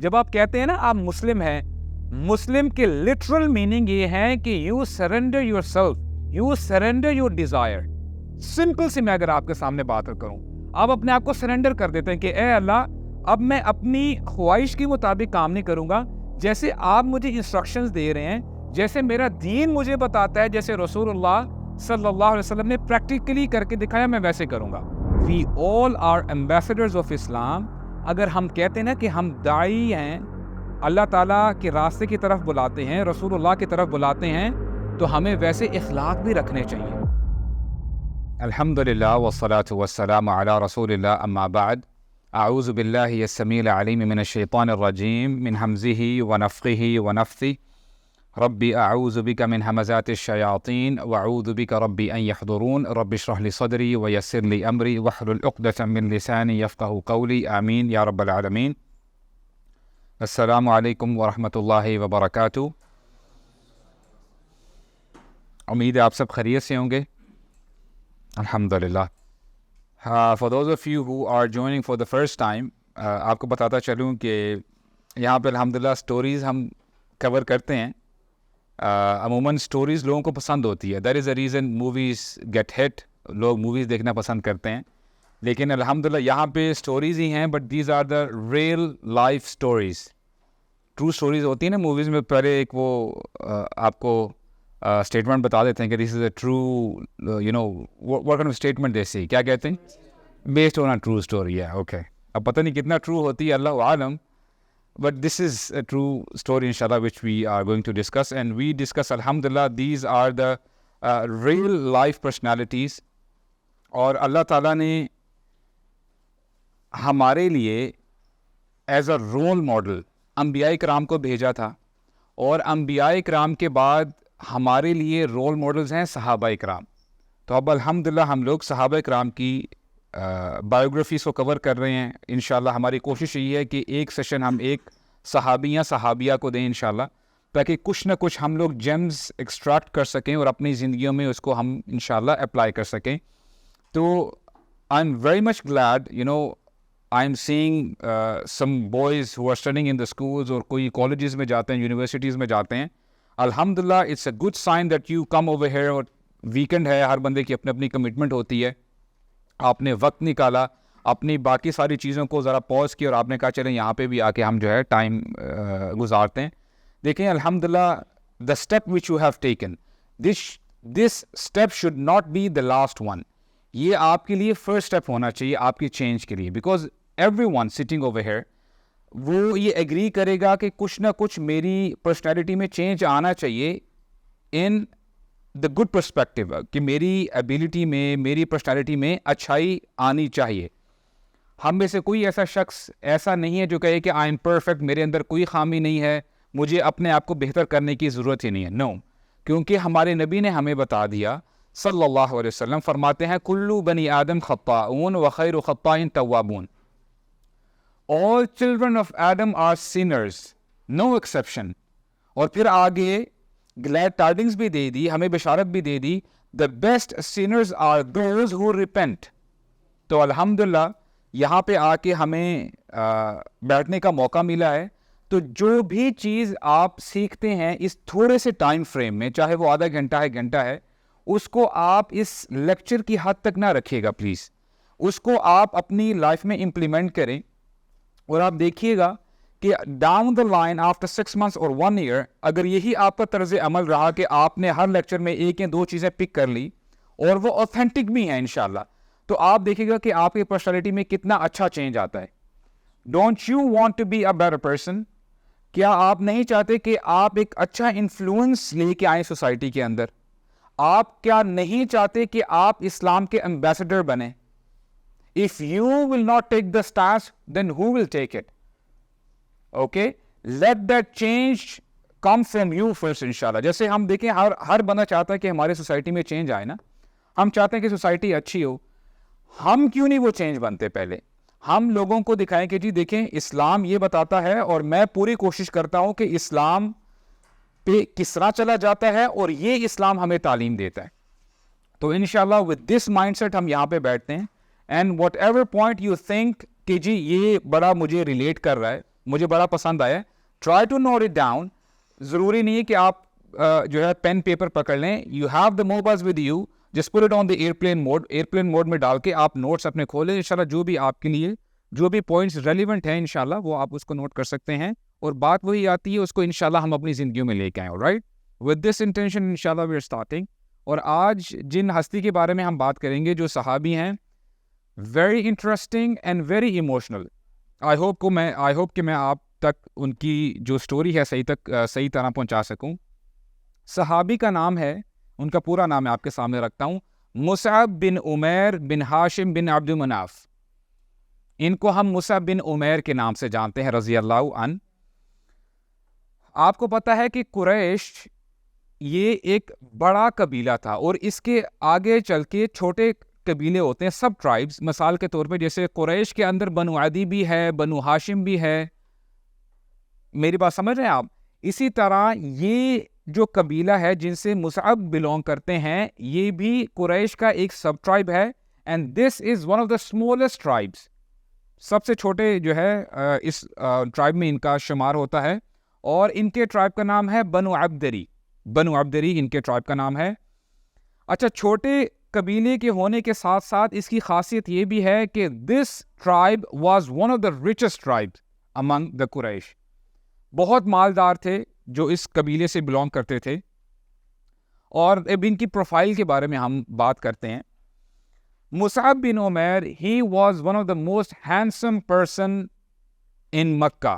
جب آپ کہتے ہیں نا آپ مسلم ہیں، مسلم کے لٹرل میننگ یہ ہے کہ you surrender yourself, you surrender your desire. Simple سی میں اگر آپ کے سامنے بات کروں، آپ اپنے آپ کو سرنڈر کر دیتے ہیں کہ اے اللہ اب میں اپنی خواہش کے مطابق کام نہیں کروں گا، جیسے آپ مجھے انسٹرکشنز دے رہے ہیں، جیسے میرا دین مجھے بتاتا ہے، جیسے رسول اللہ صلی اللہ علیہ وسلم نے پریکٹیکلی کر کے دکھایا، میں ویسے کروں گا. وی آل آر ایمبیسڈرز آف اسلام. اگر ہم کہتے ہیں نا کہ ہم داعی ہیں، اللہ تعالیٰ کے راستے کی طرف بلاتے ہیں، رسول اللہ کی طرف بلاتے ہیں، تو ہمیں ویسے اخلاق بھی رکھنے چاہیے. الحمدللہ والصلاة والسلام علی رسول اللہ، اما بعد. اعوذ باللہ السمیع العلیم من الشیطان الرجیم من حمزہ ونفخہ ونفثہ. ربی اعوذ بک من ہمزات الشیاطین واعوذ بک ربی ان یحضرون. رب اشرح لی صدری ویسر لی امری واحلل عقدۃ من لسانی یفقہوا قولی. آمین یا رب العالمین. السلام علیکم ورحمۃ اللہ وبرکاتہ. امید ہے آپ سب خیریت سے ہوں گے. الحمدللہ. For those of you who are joining for the first time, آپ کو بتاتا چلوں کہ یہاں پہ الحمدللہ سٹوریز ہم کور کرتے ہیں. عموماً سٹوریز لوگوں کو پسند ہوتی ہے. That is the reason movies get hit. لوگ موویز دیکھنا پسند کرتے ہیں. لیکن الحمدللہ یہاں پہ سٹوریز ہی ہیں, but these are the real life stories. True stories ہوتی ہیں نا موویز میں, پہلے ایک وہ آپ کو اسٹیٹمنٹ بتا دیتے ہیں کہ this is a true you know what kind of statement they say, کیا کہتے ہیں, based on a true story ہے. اوکے, اب پتہ نہیں کتنا ٹرو ہوتی ہے, اللہ عالم, but this is a true story ان شاء اللہ which we are going to discuss. And we discuss الحمدللہ these are the real life personalities. اور اللہ تعالیٰ نے ہمارے لیے ایز اے رول ماڈل انبیاء کرام کو بھیجا تھا, اور انبیاء کرام کے بعد ہمارے لیے رول ماڈلز ہیں صحابہ کرام. تو اب الحمدللہ ہم لوگ صحابہ کرام کی بایوگرافیز کو کور کر رہے ہیں. انشاءاللہ ہماری کوشش یہ ہے کہ ایک سیشن ہم ایک صحابی یا صحابیہ کو دیں انشاءاللہ, تاکہ کچھ نہ کچھ ہم لوگ جیمز ایکسٹریکٹ کر سکیں اور اپنی زندگیوں میں اس کو ہم انشاءاللہ اپلائی کر سکیں. تو I am very much glad, you know, I am seeing some boys who are studying in the schools, اور کوئی کالجز میں جاتے ہیں, یونیورسٹیز میں جاتے ہیں. الحمدللہ it's a good sign that you come over here. اور ویکنڈ ہے, ہر بندے کی اپنی اپنی کمٹمنٹ ہوتی ہے. آپ نے وقت نکالا, اپنی باقی ساری چیزوں کو ذرا پاز کیا, اور آپ نے کہا چلیں یہاں پہ بھی آ کے ہم جو ہے ٹائم گزارتے ہیں. دیکھیں الحمدللہ the step which you have taken, this step should not be the last one. یہ آپ کے لیے فرسٹ اسٹیپ ہونا چاہیے آپ کی چینج کے لیے, because every one sitting over here وہ یہ ایگری کرے گا کہ کچھ نہ کچھ میری پرسنالٹی میں چینج آنا چاہیے ان دا گڈ پرسپیکٹو, کہ میری ایبیلٹی میں, میری پرسنالٹی میں اچھائی آنی چاہیے. ہم میں سے کوئی ایسا شخص ایسا نہیں ہے جو کہے کہ آئی ایم پرفیکٹ, میرے اندر کوئی خامی نہیں ہے, مجھے اپنے آپ کو بہتر کرنے کی ضرورت ہی نہیں ہے. نو, کیونکہ ہمارے نبی نے ہمیں بتا دیا صلی اللہ علیہ وسلم, فرماتے ہیں کلو بنی آدم خطاؤن وخیر خطائن توابون. All children of Adam are sinners, no exception. اور پھر آگے glad tidings بھی دے دی, ہمیں بشارت بھی دے دی, the best sinners are those who repent. تو الحمدللہ یہاں پہ آ کے ہمیں بیٹھنے کا موقع ملا ہے. تو جو بھی چیز آپ سیکھتے ہیں اس تھوڑے سے ٹائم فریم میں, چاہے وہ آدھا گھنٹہ ہے, گھنٹہ ہے, اس کو آپ اس لیکچر کی حد تک نہ رکھیے گا پلیز. اس کو آپ اپنی لائف میں امپلیمنٹ کریں, اور آپ دیکھیے گا کہ down the line after 6 months اور 1 year اگر یہی آپ کا طرز عمل رہا کہ آپ نے ہر لیکچر میں ایک یا دو چیزیں پک کر لی اور وہ اوتھینٹک بھی ہیں انشاءاللہ, تو آپ دیکھیے گا کہ آپ کی پرسنالٹی میں کتنا اچھا چینج آتا ہے. Don't you want to be a better person? کیا آپ نہیں چاہتے کہ آپ ایک اچھا انفلوئنس لے کے آئیں سوسائٹی کے اندر؟ آپ کیا نہیں چاہتے کہ آپ اسلام کے ایمبیسڈر بنیں؟ If you will not take the stance, then who will take it? Okay? Let that change come from you first, inshallah. جیسے ہم دیکھیں ہر بندہ چاہتا ہے کہ ہمارے سوسائٹی میں چینج آئے نا, ہم چاہتے ہیں کہ سوسائٹی اچھی ہو. ہم کیوں نہیں وہ چینج بنتے؟ پہلے ہم لوگوں کو دکھائیں کہ جی دیکھیں اسلام یہ بتاتا ہے, اور میں پوری کوشش کرتا ہوں کہ اسلام پہ کس طرح چلا جاتا ہے, اور یہ اسلام ہمیں تعلیم دیتا ہے. تو انشاءاللہ with this mindset ہم یہاں پہ بیٹھتے ہیں. And what ever point you think کہ جی یہ بڑا مجھے ریلیٹ کر رہا ہے, مجھے بڑا پسند آیا. Try to note it down. ضروری نہیں ہے کہ آپ جو ہے پین پیپر پکڑ لیں. You have the mobiles with you, just put it on the airplane mode. Airplane mode میں ڈال کے آپ نوٹس اپنے کھولیں. انشاءاللہ جو بھی آپ کے لیے جو بھی پوائنٹس ریلیونٹ ہیں انشاءاللہ وہ آپ اس کو نوٹ کر سکتے ہیں, اور بات وہی آتی ہے اس کو انشاءاللہ ہم اپنی زندگیوں میں لے کے آئیں. رائٹ, ود دس انٹینشن انشاءاللہ وی آر اسٹارٹنگ. اور آج جن ہستی کے بارے میں ہم بات کریں گے جو صحابی ہیں, very interesting and very emotional. I hope کہ میں آپ تک ان کی جو اسٹوری ہے صحیح طرح پہنچا سکوں. صحابی کا نام ہے, ان کا پورا نام میں آپ کے سامنے رکھتا ہوں, مصعب بن عمیر بن ہاشم بن عبد مناف. ان کو ہم مصعب بن عمیر کے نام سے جانتے ہیں رضی اللہ عنہ. آپ کو پتہ ہے کہ قریش یہ ایک بڑا قبیلہ تھا, اور اس کے آگے چل کے چھوٹے قبیلے ہوتے ہیں, سب ٹرائبز. مثال کے طور پہ جیسے قریش کے اندر بنو عدی بھی ہے, بنو ہاشم بھی ہے. میری بات سمجھ رہے ہیں آپ؟ اسی طرح یہ جو قبیلہ ہے جن سے مصعب بلونگ کرتے ہیں, یہ بھی قریش کا ایک سب ٹرائب ہے. And this is one of the smallest tribes. سب سے چھوٹے جو ہے اس ٹرائب میں ان کا شمار ہوتا ہے, اور ان کے ٹرائب کا نام ہے بنو عبدری. بنو عبدری ان کے ٹرائب کا نام ہے. اچھا, چھوٹے قبیلے کے ہونے کے ساتھ ساتھ اس کی خاصیت یہ بھی ہے کہ this tribe was one of the richest tribe among the Quraysh. بہت مالدار تھے جو اس قبیلے سے بلونگ کرتے تھے. اور اب ان کی پروفائل کے بارے میں ہم بات کرتے ہیں. مصعب بن Umair, he was one of the most handsome person in Mecca.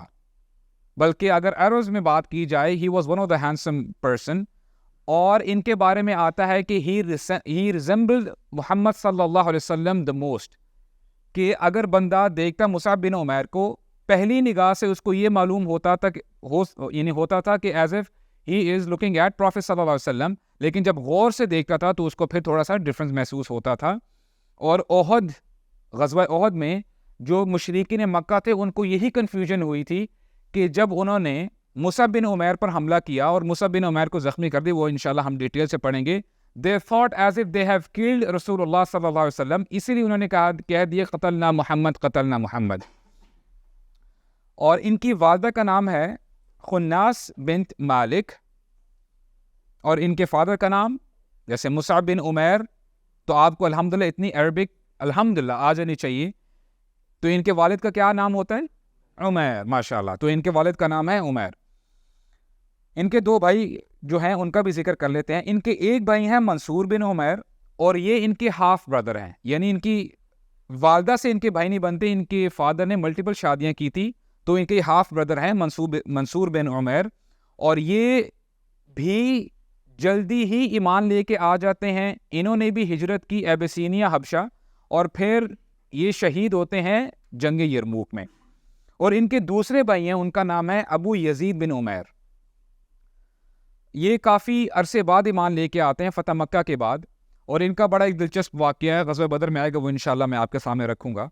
بلکہ اگر عرض میں بات کی جائے, he was one of the handsome person. اور ان کے بارے میں آتا ہے کہ ہی ریزمبلڈ محمد صلی اللہ علیہ وسلم دا موسٹ. کہ اگر بندہ دیکھتا مصعب بن عمیر کو, پہلی نگاہ سے اس کو یہ معلوم ہوتا تھا کہ as if he is looking at prophet صلی اللہ علیہ وسلم. لیکن جب غور سے دیکھتا تھا تو اس کو پھر تھوڑا سا ڈفرینس محسوس ہوتا تھا. اور غزوہ احد میں جو مشرکین مکہ تھے, ان کو یہی کنفیوژن ہوئی تھی کہ جب انہوں نے مصعب بن عمیر پر حملہ کیا اور مصعب بن عمیر کو زخمی کر دی, وہ انشاءاللہ ہم ڈیٹیل سے پڑھیں گے. They thought as if they have killed رسول اللہ صلی اللہ علیہ وسلم. اسی لیے انہوں نے کہہ دیا قتلنا محمد. اور ان کی والدہ کا نام ہے خناس بنت مالک, اور ان کے فادر کا نام جیسے مصعب بن عمیر, تو آپ کو الحمدللہ اتنی عربک الحمدللہ آ جانی چاہیے. تو ان کے والد کا کیا نام ہوتا ہے؟ عمیر. ماشاءاللہ. تو ان کے والد کا نام ہے عمیر. ان کے دو بھائی جو ہیں ان کا بھی ذکر کر لیتے ہیں. ان کے ایک بھائی ہیں منصور بن عمیر, اور یہ ان کے ہاف بردر ہیں. یعنی ان کی والدہ سے ان کے بھائی نہیں بنتے, ان کے فادر نے ملٹیپل شادیاں کی تھی, تو ان کے ہاف بردر ہیں منصور بن عمیر. اور یہ بھی جلدی ہی ایمان لے کے آ جاتے ہیں. انہوں نے بھی ہجرت کی ایبیسینیا حبشہ, اور پھر یہ شہید ہوتے ہیں جنگ یرموک میں. اور ان کے دوسرے بھائی ہیں, ان کا نام ہے ابو یزید بن عمیر. یہ کافی عرصے بعد ایمان لے کے آتے ہیں فتح مکہ کے بعد, اور ان کا بڑا ایک دلچسپ واقعہ ہے, غزوہ بدر میں آئے گا, وہ انشاءاللہ میں آپ کے سامنے رکھوں گا.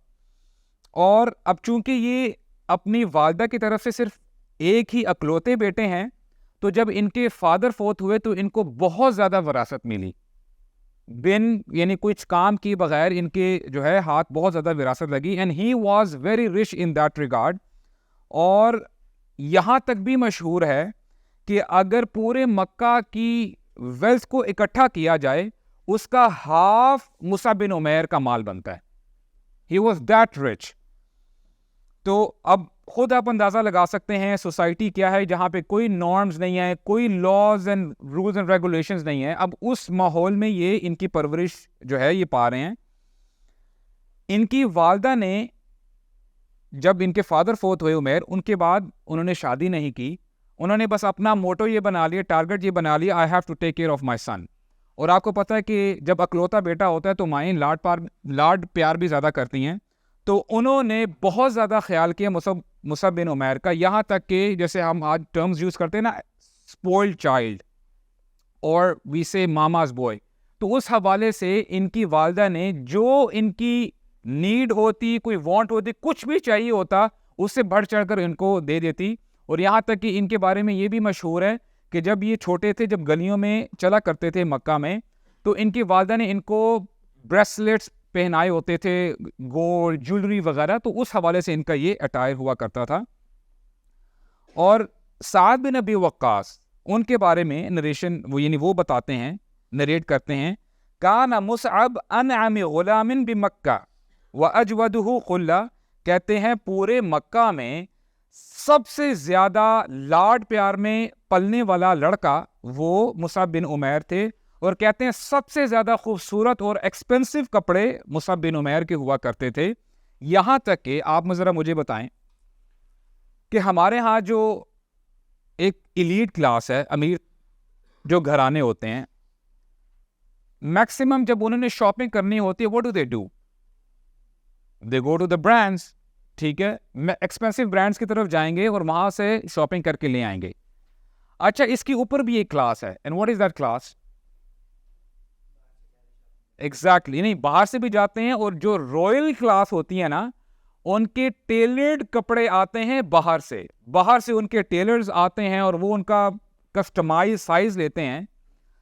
اور اب چونکہ یہ اپنی والدہ کی طرف سے صرف ایک ہی اکلوتے بیٹے ہیں, تو جب ان کے فادر فوت ہوئے تو ان کو بہت زیادہ وراثت ملی. یعنی کچھ کام کی بغیر ان کے جو ہے ہاتھ بہت زیادہ وراثت لگی. And he was very rich in that regard. اور یہاں تک بھی مشہور ہے کہ اگر پورے مکہ کی ویلتھ کو اکٹھا کیا جائے, اس کا ہاف مصعب بن عمیر کا مال بنتا ہے. He was that rich. تو اب خود آپ اندازہ لگا سکتے ہیں سوسائٹی کیا ہے جہاں پہ کوئی نارمز نہیں ہے, کوئی laws and rules and regulations نہیں ہیں. اب اس ماحول میں یہ ان کی پرورش جو ہے یہ پا رہے ہیں. ان کی والدہ نے جب ان کے فادر فوت ہوئے عمیر, ان کے بعد انہوں نے شادی نہیں کی. انہوں نے بس اپنا موٹو یہ بنا لیا, ٹارگٹ یہ بنا لیا, I have to take care of my son. اور آپ کو پتہ ہے کہ جب اکلوتا بیٹا ہوتا ہے تو مائیں لاڈ پیار بھی زیادہ کرتی ہیں. تو انہوں نے بہت زیادہ خیال کیا مصعب بن عمیر کا, یہاں تک کہ جیسے ہم آج ٹرمز یوز کرتے ہیں نا, اسپوائلڈ چائلڈ اور وی سے ماماز بوائے. تو اس حوالے سے ان کی والدہ نے جو ان کی نیڈ ہوتی, کوئی وانٹ ہوتی, کچھ بھی چاہیے ہوتا, اس سے بڑھ چڑھ کر ان کو دے دیتی. اور یہاں تک کہ ان کے بارے میں یہ بھی مشہور ہے کہ جب یہ چھوٹے تھے, جب گلیوں میں چلا کرتے تھے مکہ میں, تو ان کی والدہ نے ان کو بریسلیٹس پہنائے ہوتے تھے, گولڈ جولری وغیرہ. تو اس حوالے سے ان کا یہ اٹائر ہوا کرتا تھا. اور سعد بن ابی وقاص ان کے بارے میں نریشن وہ بتاتے ہیں، نریٹ کرتے ہیں، کان مصعب انعم غلام بمکہ واجودہ خلا، کہتے ہیں پورے مکہ میں سب سے زیادہ لاڈ پیار میں پلنے والا لڑکا وہ مصعب بن عمیر تھے، اور کہتے ہیں سب سے زیادہ خوبصورت اور ایکسپینسو کپڑے مصعب بن عمیر کے ہوا کرتے تھے. یہاں تک کہ آپ ذرا مجھے بتائیں کہ ہمارے ہاں جو ایک ایلیٹ کلاس ہے، امیر جو گھرانے ہوتے ہیں، میکسیمم جب انہوں نے شاپنگ کرنی ہوتی ہے what do they do? They go to the brands. ٹھیک ہے، ایکسپینسو برانڈس کی طرف جائیں گے اور وہاں سے شاپنگ کر کے لے آئیں گے. اچھا، اس کے اوپر بھی ایک کلاس ہے، and what is that class? Exactly, نہیں باہر سے بھی جاتے ہیں، اور جو رائل کلاس ہوتی ہے نا، ان کے ٹیلرڈ کپڑے آتے ہیں باہر سے ان کے ٹیلرز آتے ہیں اور وہ ان کا کسٹمائز سائز لیتے ہیں.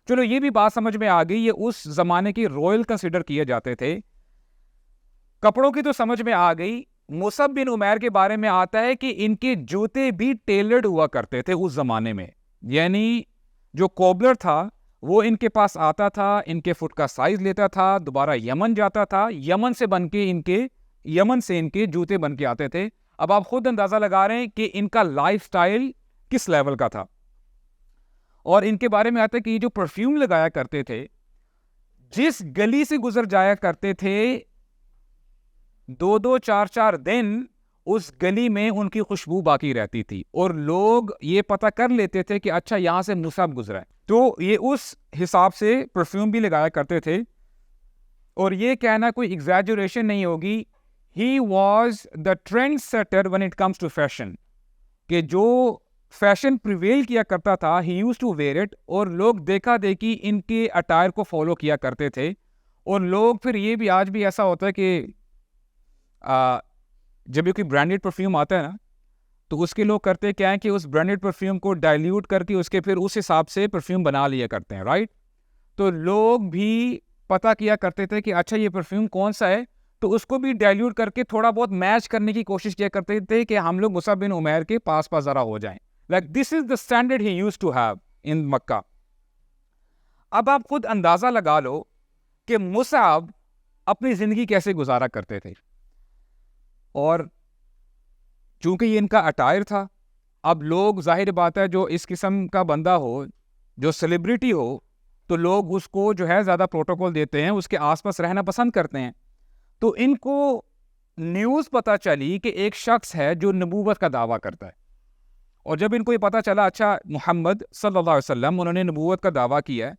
چلو یہ بھی بات سمجھ میں آ گئی، یہ اس زمانے کی رائل کنسیڈر کیے جاتے تھے. کپڑوں کی تو سمجھ میں آ گئی. مصعب بن عمیر کے بارے میں آتا ہے کہ ان کے جوتے بھی ٹیلرڈ ہوا کرتے تھے اس زمانے میں، یعنی جو کوبلر تھا وہ ان کے پاس آتا تھا، ان کے فٹ کا سائز لیتا تھا، دوبارہ یمن جاتا تھا، یمن سے ان کے جوتے بن کے آتے تھے. اب آپ خود اندازہ لگا رہے ہیں کہ ان کا لائف سٹائل کس لیول کا تھا. اور ان کے بارے میں آتا ہے کہ یہ جو پرفیوم لگایا کرتے تھے، جس گلی سے گزر جایا کرتے تھے 2-2 4-4 دن اس گلی میں ان کی خوشبو باقی رہتی تھی، اور لوگ یہ پتہ کر لیتے تھے کہ اچھا یہاں سے مصعب گزرا ہے، تو یہ اس حساب سے پرفیوم بھی لگایا کرتے تھے. اور یہ کہنا کوئی ایگزیجریشن نہیں ہوگی، he was the trend setter when it comes to fashion، کہ جو فیشن پریویل کیا کرتا تھا ہی یوز ٹو ویئر اٹ، اور لوگ دیکھا دیکھی ان کے اٹائر کو فالو کیا کرتے تھے. اور لوگ پھر یہ بھی آج بھی ایسا ہوتا ہے کہ جب یہ کوئی برانڈیڈ پرفیوم آتا ہے نا، تو اس کے لوگ کرتے کیا ہے کہ اس برانڈیڈ پرفیوم کو ڈائلیوٹ کر کے اس کے پھر اس حساب سے پرفیوم بنا لیا کرتے ہیں، رائٹ. تو لوگ بھی پتہ کیا کرتے تھے کہ اچھا یہ پرفیوم کون سا ہے، تو اس کو بھی ڈائلیوٹ کر کے تھوڑا بہت میچ کرنے کی کوشش کیا کرتے تھے کہ ہم لوگ مصعب بن عمیر کے پاس ذرا ہو جائیں. Like this is the standard he used to have in Mecca. اب آپ خود اندازہ لگا لو کہ مصعب اپنی زندگی کیسے گزارا کرتے تھے. اور چونکہ یہ ان کا اٹائر تھا، اب لوگ ظاہر بات ہے جو اس قسم کا بندہ ہو، جو سیلیبریٹی ہو، تو لوگ اس کو جو ہے زیادہ پروٹوکول دیتے ہیں، اس کے آس پاس رہنا پسند کرتے ہیں. تو ان کو نیوز پتہ چلی کہ ایک شخص ہے جو نبوت کا دعویٰ کرتا ہے، اور جب ان کو یہ پتہ چلا اچھا محمد صلی اللہ علیہ وسلم انہوں نے نبوت کا دعویٰ کیا ہے،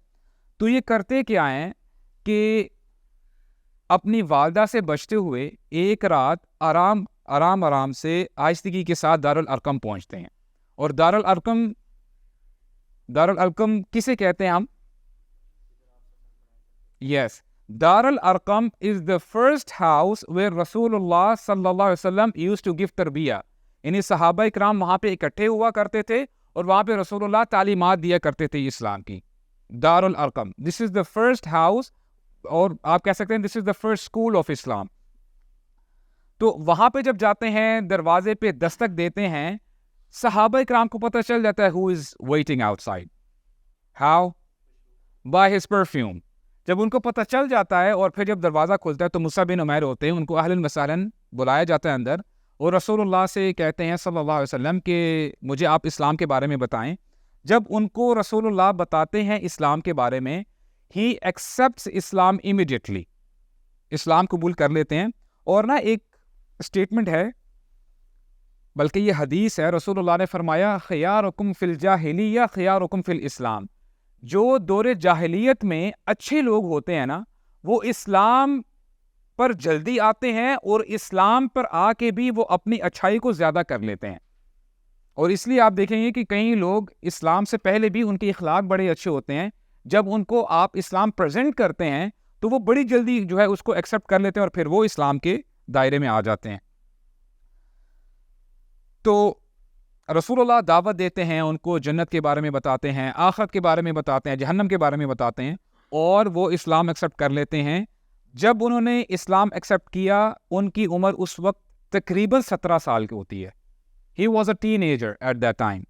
تو یہ کرتے کیا ہیں کہ اپنی والدہ سے بچتے ہوئے ایک رات آرام سے آہستگی کے ساتھ دارالارقم پہنچتے ہیں. اور دارالارقم کسے کہتے ہیں ہم؟ یس، دارالارقم از دا فرسٹ ہاؤس ویئر رسول اللہ صلی اللہ علیہ وسلم یوز ٹو گیو تربیہ. یعنی صحابہ اکرام وہاں پہ اکٹھے ہوا کرتے تھے اور وہاں پہ رسول اللہ تعلیمات دیا کرتے تھے اسلام کی. دارالارقم، دس از دا فرسٹ ہاؤس، اور آپ کہہ سکتے ہیں دس is the first school of اسلام. تو وہاں پہ جب جاتے ہیں، دروازے پہ دستک دیتے ہیں، صحابہ اکرام کو پتہ چل جاتا ہے who is waiting outside. How? By his perfume. جب ان کو پتہ چل جاتا ہے اور پھر جب دروازہ کھلتا ہے تو مصعب بن عمیر ہوتے ہیں، ان کو اہلاً وسہلاً بلایا جاتا ہے اندر، اور رسول اللہ سے کہتے ہیں صلی اللہ علیہ وسلم کہ مجھے آپ اسلام کے بارے میں بتائیں. جب ان کو رسول اللہ بتاتے ہیں اسلام کے بارے میں، he accepts اسلام immediately، اسلام قبول کر لیتے ہیں. اور نا ایک اسٹیٹمنٹ ہے، بلکہ یہ حدیث ہے، رسول اللہ نے فرمایا خیارکم فی الجاہلیہ خیارکم فی الاسلام. جو دور جاہلیت میں اچھے لوگ ہوتے ہیں نا، وہ اسلام پر جلدی آتے ہیں، اور اسلام پر آ کے بھی وہ اپنی اچھائی کو زیادہ کر لیتے ہیں. اور اس لیے آپ دیکھیں گے کہ کئی لوگ اسلام سے پہلے بھی ان کے اخلاق بڑے اچھے ہوتے ہیں، جب ان کو آپ اسلام پریزنٹ کرتے ہیں تو وہ بڑی جلدی جو ہے اس کو ایکسیپٹ کر لیتے ہیں، اور پھر وہ اسلام کے دائرے میں آ جاتے ہیں. تو رسول اللہ دعوت دیتے ہیں، ان کو جنت کے بارے میں بتاتے ہیں، آخرت کے بارے میں بتاتے ہیں، جہنم کے بارے میں بتاتے ہیں، اور وہ اسلام ایکسیپٹ کر لیتے ہیں. جب انہوں نے اسلام ایکسیپٹ کیا، ان کی عمر اس وقت تقریباً 17 سال کی ہوتی ہے. He was a teenager at that time.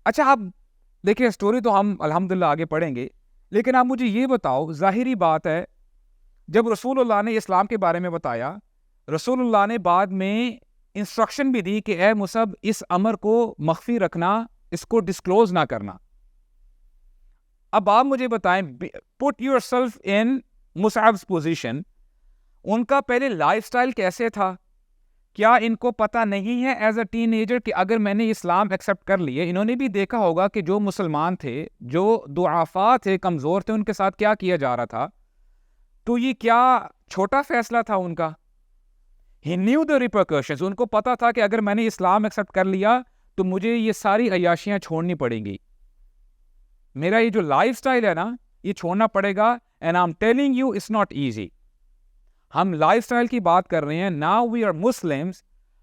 اچھا آپ دیکھیں اسٹوری تو ہم الحمدللہ آگے پڑھیں گے، لیکن آپ مجھے یہ بتاؤ، ظاہری بات ہے جب رسول اللہ نے اسلام کے بارے میں بتایا، رسول اللہ نے بعد میں انسٹرکشن بھی دی کہ اے مصعب اس امر کو مخفی رکھنا، اس کو ڈسکلوز نہ کرنا. اب آپ مجھے بتائیں، پٹ یور سیلف ان مصعب's پوزیشن، ان کا پہلے لائف سٹائل کیسے تھا؟ کیا ان کو پتہ نہیں ہے ایز اے ٹین ایجر کہ اگر میں نے اسلام ایکسیپٹ کر لیے؟ انہوں نے بھی دیکھا ہوگا کہ جو مسلمان تھے، جو ضعفاء تھے، کمزور تھے، ان کے ساتھ کیا کیا جا رہا تھا. تو یہ کیا چھوٹا فیصلہ تھا ان کا؟ He knew the repercussions. ان کو پتا تھا کہ اگر میں نے اسلام ایکسیپٹ کر لیا تو مجھے یہ ساری عیاشیاں چھوڑنی پڑیں گی، میرا یہ جو لائف سٹائل ہے نا یہ چھوڑنا پڑے گا. and I'm telling you it's not easy. ہم لائف سٹائل کی بات کر رہے ہیں. now we are Muslims.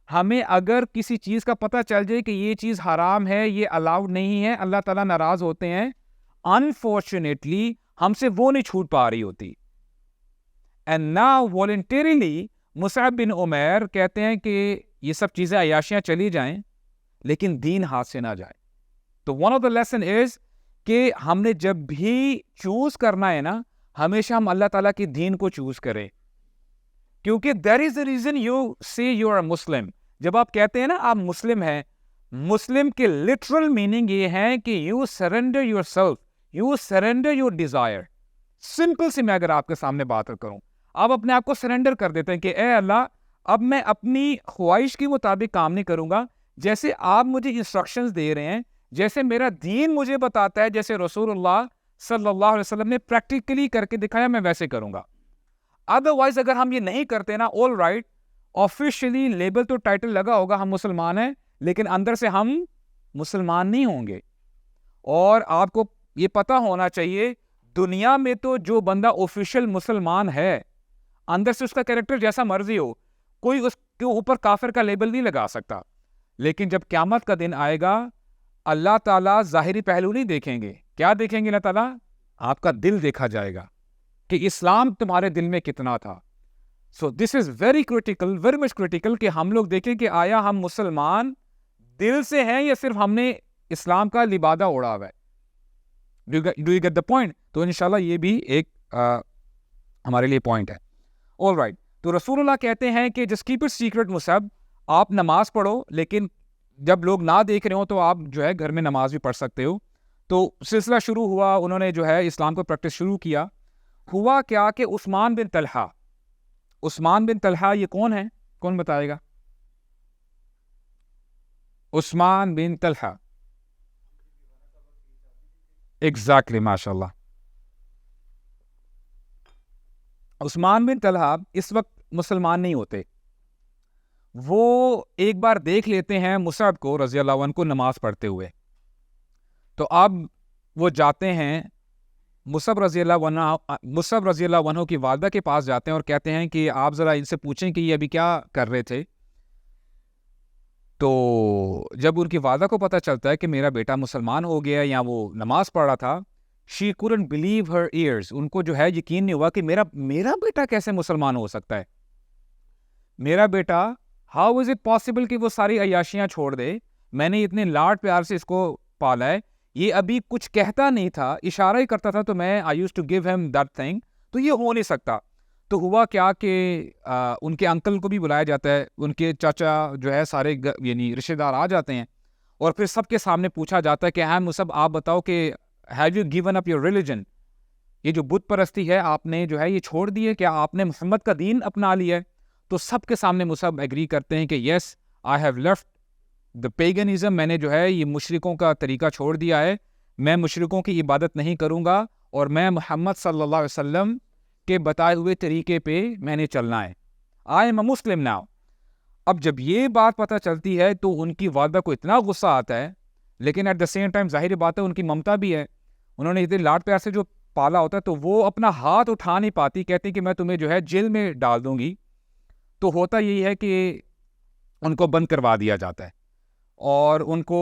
ہمیں اگر کسی چیز کا پتہ چل جائے کہ یہ چیز حرام ہے، یہ الاؤڈ نہیں ہے، اللہ تعالیٰ ناراض ہوتے ہیں، انفارچونیٹلی ہم سے وہ نہیں چھوٹ پا رہی ہوتی. and now voluntarily مصعب بن عمیر کہتے ہیں کہ یہ سب چیزیں عیاشیاں چلی جائیں لیکن دین ہاتھ سے نہ جائے. تو one of the lesson is کہ ہم نے جب بھی چوز کرنا ہے نا، ہمیشہ ہم اللہ تعالیٰ کی دین کو چوز کریں، کیونکہ there is a reason you say you are a Muslim. جب آپ کہتے ہیں نا آپ مسلم ہیں، مسلم کے literal meaning یہ ہے کہ you surrender yourself, you surrender your desire. Simple سی میں اگر آپ کے سامنے بات کروں، آپ اپنے آپ کو سرنڈر کر دیتے ہیں کہ اے اللہ، اب میں اپنی خواہش کے مطابق کام نہیں کروں گا، جیسے آپ مجھے انسٹرکشنز دے رہے ہیں، جیسے میرا دین مجھے بتاتا ہے، جیسے رسول اللہ صلی اللہ علیہ وسلم نے پریکٹیکلی کر کے دکھایا، میں ویسے کروں گا. ادروائز اگر ہم یہ نہیں کرتے نا، آل رائٹ، آفیشلی لیبل تو ٹائٹل لگا ہوگا ہم مسلمان ہیں، لیکن اندر سے ہم مسلمان نہیں ہوں گے. اور آپ کو یہ پتہ ہونا چاہیے، دنیا میں تو جو بندہ آفیشیل مسلمان ہے، اندر سے اس کا کیریکٹر جیسا مرضی ہو، کوئی اس کے اوپر کافر کا لیبل نہیں لگا سکتا. لیکن جب قیامت کا دن آئے گا، اللہ تعالیٰ ظاہری پہلو نہیں دیکھیں گے. کیا دیکھیں گے اللہ تعالیٰ؟ آپ کا دل دیکھا جائے گا کہ اسلام تمہارے دل میں کتنا تھا. So this is very critical, very much critical کہ ہم لوگ دیکھیں کہ آیا ہم مسلمان دل سے ہیں یا صرف ہم نے اسلام کا لبادہ اوڑھا ہوا ہے. Do you get the point? تو انشاءاللہ یہ بھی ایک ہمارے لیے پوائنٹ ہے. All right. تو رسول اللہ کہتے ہیں کہ just keep it secret Musab, آپ نماز پڑھو، لیکن جب لوگ نہ دیکھ رہے ہوں تو آپ جو ہے گھر میں نماز بھی پڑھ سکتے ہو. تو سلسلہ شروع ہوا، انہوں نے جو ہے اسلام کو پریکٹس شروع کیا. ہوا کیا کہ عثمان بن طلحہ، عثمان بن طلحہ یہ کون ہے؟ کون بتائے گا؟ عثمان بن طلحہ، ایگزیکٹلی، ماشاء اللہ. عثمان بن طلحہ اس وقت مسلمان نہیں ہوتے. وہ ایک بار دیکھ لیتے ہیں مصعب کو رضی اللہ عنہ کو نماز پڑھتے ہوئے. تو اب وہ جاتے ہیں مصعب رضی اللہ عنہ کی والدہ کے پاس جاتے ہیں اور کہتے ہیں کہ آپ ذرا ان سے پوچھیں کہ یہ ابھی کیا کر رہے تھے. تو جب ان کی والدہ کو پتہ چلتا ہے کہ میرا بیٹا مسلمان ہو گیا یا وہ نماز پڑھ رہا تھا، she couldn't believe her ears. ان کو جو ہے یقین نہیں ہوا کہ میرا بیٹا کیسے مسلمان ہو سکتا ہے. میرا بیٹا، how is it possible کہ وہ ساری عیاشیاں چھوڑ دے؟ میں نے اتنے لاڈ پیار سے اس کو پالا ہے، یہ ابھی کچھ کہتا نہیں تھا، اشارہ ہی کرتا تھا، تو میں I used to give him that thing. تو یہ ہو نہیں سکتا. تو ہوا کیا کہ ان کے انکل کو بھی بلایا جاتا ہے، ان کے چاچا جو ہے سارے یعنی رشتہ دار آ جاتے ہیں، اور پھر سب کے سامنے پوچھا جاتا ہے کہ ہاں مصعب آپ بتاؤ کہ have you given up your religion؟ یہ جو بت پرستی ہے آپ نے جو ہے یہ چھوڑ دی ہے، کیا آپ نے محمد کا دین اپنا لیا ہے؟ تو سب کے سامنے مصعب ایگری کرتے ہیں کہ یس آئی ہیو لیفٹ دا پیگنزم، میں نے جو ہے یہ مشرکوں کا طریقہ چھوڑ دیا ہے، میں مشرکوں کی عبادت نہیں کروں گا، اور میں محمد صلی اللہ علیہ وسلم کے بتائے ہوئے طریقے پہ میں نے چلنا ہے. I am a Muslim now. اب جب یہ بات پتہ چلتی ہے تو ان کی والدہ کو اتنا غصہ آتا ہے، لیکن ایٹ دا سیم ٹائم ظاہر بات ہے ان کی ممتا بھی ہے، انہوں نے اتنے لاڈ پیار سے جو پالا ہوتا ہے، تو وہ اپنا ہاتھ اٹھا نہیں پاتی، کہتی کہ میں تمہیں جو ہے جیل میں ڈال دوں گی. تو ہوتا یہی ہے کہ ان کو بند کروا دیا جاتا ہے اور ان کو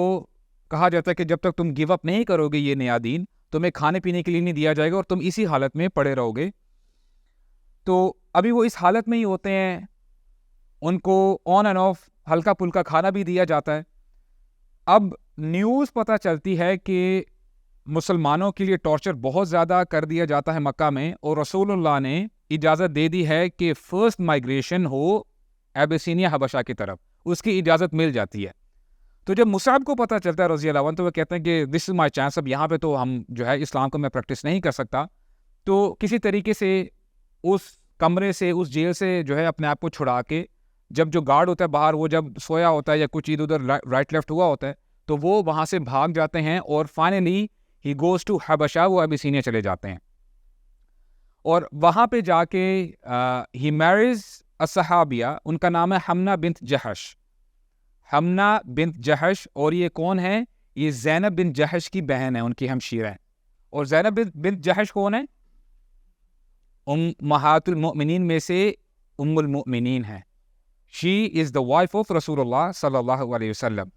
کہا جاتا ہے کہ جب تک تم گیو اپ نہیں کرو گے یہ نیا دین، تمہیں کھانے پینے کے لیے نہیں دیا جائے گا اور تم اسی حالت میں پڑے رہو گے. تو ابھی وہ اس حالت میں ہی ہوتے ہیں، ان کو آن اینڈ آف ہلکا پھلکا کھانا بھی دیا جاتا ہے. اب نیوز پتہ چلتی ہے کہ مسلمانوں کے لیے ٹارچر بہت زیادہ کر دیا جاتا ہے مکہ میں, اور رسول اللہ نے اجازت دے دی ہے کہ فرسٹ مائگریشن ہو ایبیسینیا حبشہ کی طرف, اس کی اجازت مل جاتی ہے. تو جب مصعب کو پتہ چلتا ہے رضی اللہ عنہ, تو وہ کہتے ہیں کہ دس از مائی چانس, اب یہاں پہ تو ہم جو ہے اسلام کو میں پریکٹس نہیں کر سکتا. تو کسی طریقے سے اس کمرے سے, اس جیل سے جو ہے اپنے آپ کو چھڑا کے, جب جو گارڈ ہوتا ہے باہر وہ جب سویا ہوتا ہے یا کچھ ادھر رائٹ لیفٹ ہوا ہوتا ہے, تو وہ وہاں سے بھاگ جاتے ہیں, اور فائنلی ہی گوز ٹو حبشہ, وہ ابیسینیا چلے جاتے ہیں. اور وہاں پہ جا کے ہی میریز الصحابیہ, ان کا نام ہے حمنہ بنت جہش. حمنہ بنت جہش, اور یہ کون ہے؟ یہ زینب بنت جہش کی بہن ہے, ان کی ہمشیرہ ہیں. اور زینب بنت جہش کون ہے؟ امہات المؤمنین میں سے ام المؤمنین ہے. شی از دا وائف آف رسول اللہ صلی اللہ علیہ وسلم.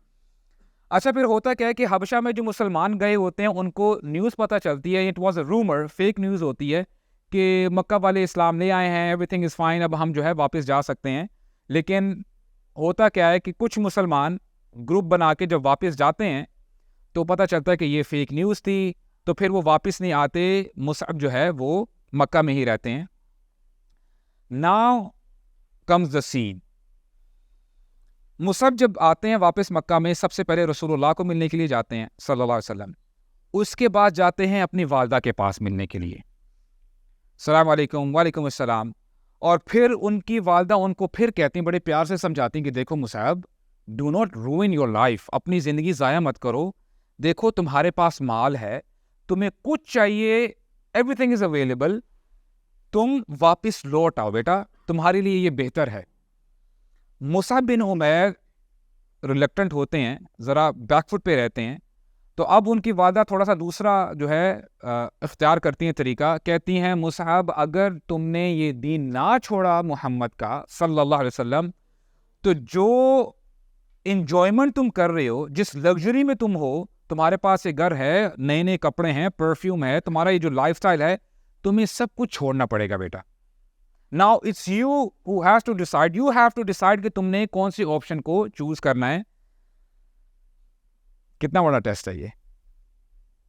اچھا, پھر ہوتا کیا ہے کہ حبشہ میں جو مسلمان گئے ہوتے ہیں ان کو نیوز پتہ چلتی ہے, it was a rumour, fake news ہوتی ہے کہ مکہ والے اسلام لے آئے ہیں, ایوری تھنگ از فائن, اب ہم جو ہے واپس جا سکتے ہیں. لیکن ہوتا کیا ہے کہ کچھ مسلمان گروپ بنا کے جب واپس جاتے ہیں تو پتہ چلتا ہے کہ یہ فیک نیوز تھی, تو پھر وہ واپس نہیں آتے. مصعب جو ہے وہ مکہ میں ہی رہتے ہیں. ناؤ کمز دا سین. مصعب جب آتے ہیں واپس مکہ میں, سب سے پہلے رسول اللہ کو ملنے کے لیے جاتے ہیں صلی اللہ علیہ وسلم. اس کے بعد جاتے ہیں اپنی والدہ کے پاس ملنے کے لیے, السلام علیکم, وعلیکم السلام. اور پھر ان کی والدہ ان کو پھر کہتی ہیں, بڑے پیار سے سمجھاتی ہیں کہ دیکھو مصعب, ڈو ناٹ روئن یور لائف, اپنی زندگی ضائع مت کرو. دیکھو تمہارے پاس مال ہے, تمہیں کچھ چاہیے, ایوری تھنگ از اویلیبل, تم واپس لوٹ آؤ بیٹا, تمہارے لیے یہ بہتر ہے. مصعب بن عمیر ریلیکٹنٹ ہوتے ہیں, ذرا بیک فٹ پہ رہتے ہیں. تو اب ان کی والدہ تھوڑا سا دوسرا جو ہے اختیار کرتی ہیں طریقہ. کہتی ہیں مصعب, اگر تم نے یہ دین نہ چھوڑا محمد کا صلی اللہ علیہ وسلم, تو جو انجوائمنٹ تم کر رہے ہو, جس لگژری میں تم ہو, تمہارے پاس یہ گھر ہے, نئے نئے کپڑے ہیں, پرفیوم ہے, تمہارا یہ جو لائف سٹائل ہے, تمہیں سب کچھ چھوڑنا پڑے گا بیٹا. Now it's you who has to decide. You have to decide کہ تم نے کون سی آپشن کو چوز کرنا ہے. کتنا بڑا ٹیسٹ ہے یہ,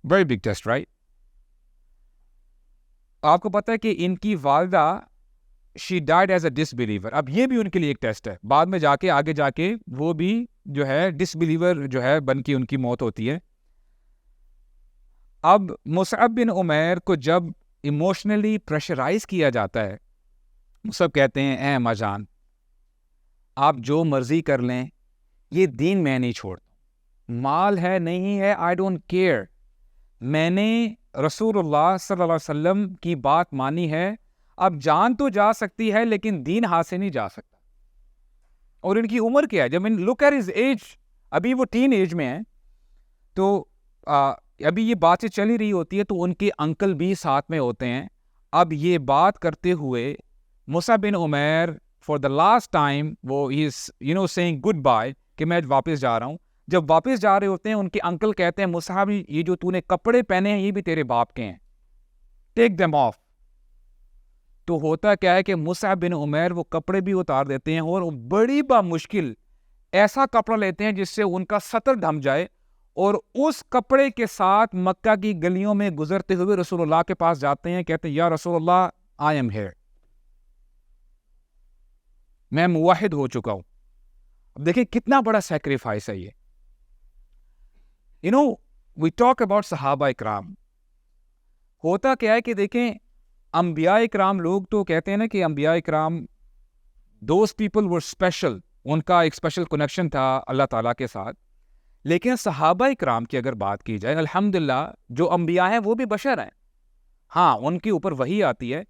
ویری بگ ٹیسٹ, رائٹ. آپ کو پتا ہے کہ ان کی والدہ she died as a disbeliever. اب یہ بھی ان کے لیے ایک ٹیسٹ ہے. بعد میں جا کے آگے جا کے وہ بھی جو ہے ڈسبلیور جو ہے بن کے ان کی موت ہوتی ہے. اب مصعب بن عمیر کو جب ایموشنلی پریشرائز کیا جاتا ہے, سب کہتے ہیں اے اماں جان, آپ جو مرضی کر لیں, یہ دین میں نہیں چھوڑتا. مال ہے نہیں ہے, آئی ڈونٹ کیئر, میں نے رسول اللہ صلی اللہ علیہ وسلم کی بات مانی ہے. اب جان تو جا سکتی ہے لیکن دین ہاتھ سے نہیں جا سکتا. اور ان کی عمر کیا ہے؟ جب ان لک ایٹ ہز ایج, ابھی وہ ٹین ایج میں ہیں, تو ابھی یہ باتیں چلی رہی ہوتی ہے, تو ان کے انکل بھی ساتھ میں ہوتے ہیں. اب یہ بات کرتے ہوئے مصعب بن عمیر فار دا لاسٹ ٹائم وہ سیئنگ گڈ بائے کہ میں واپس جا رہا ہوں. جب واپس جا رہے ہوتے ہیں, ان کے انکل کہتے ہیں مصعب, یہ جو تو نے کپڑے پہنے ہیں یہ بھی تیرے باپ کے ہیں, ٹیک دیم آف. تو ہوتا کیا ہے کہ مصعب بن عمیر وہ کپڑے بھی اتار دیتے ہیں, اور بڑی بامشکل ایسا کپڑا لیتے ہیں جس سے ان کا سطر ڈھم جائے, اور اس کپڑے کے ساتھ مکہ کی گلیوں میں گزرتے ہوئے رسول اللہ کے پاس جاتے ہیں. کہتے ہیں یا رسول اللہ, آئی ایم ہیئر, میں موحد ہو چکا ہوں. اب دیکھیں کتنا بڑا سیکریفائس ہے یہ. وی ٹاک اباؤٹ صحابہ اکرام. ہوتا کیا ہے کہ دیکھیں انبیاء اکرام, لوگ تو کہتے ہیں نا کہ انبیاء اکرام دوز پیپل ور اسپیشل, ان کا ایک اسپیشل کنیکشن تھا اللہ تعالیٰ کے ساتھ. لیکن صحابہ اکرام کی اگر بات کی جائے, الحمدللہ جو انبیاء ہیں وہ بھی بشر ہیں, ہاں ان کے اوپر وحی آتی ہے.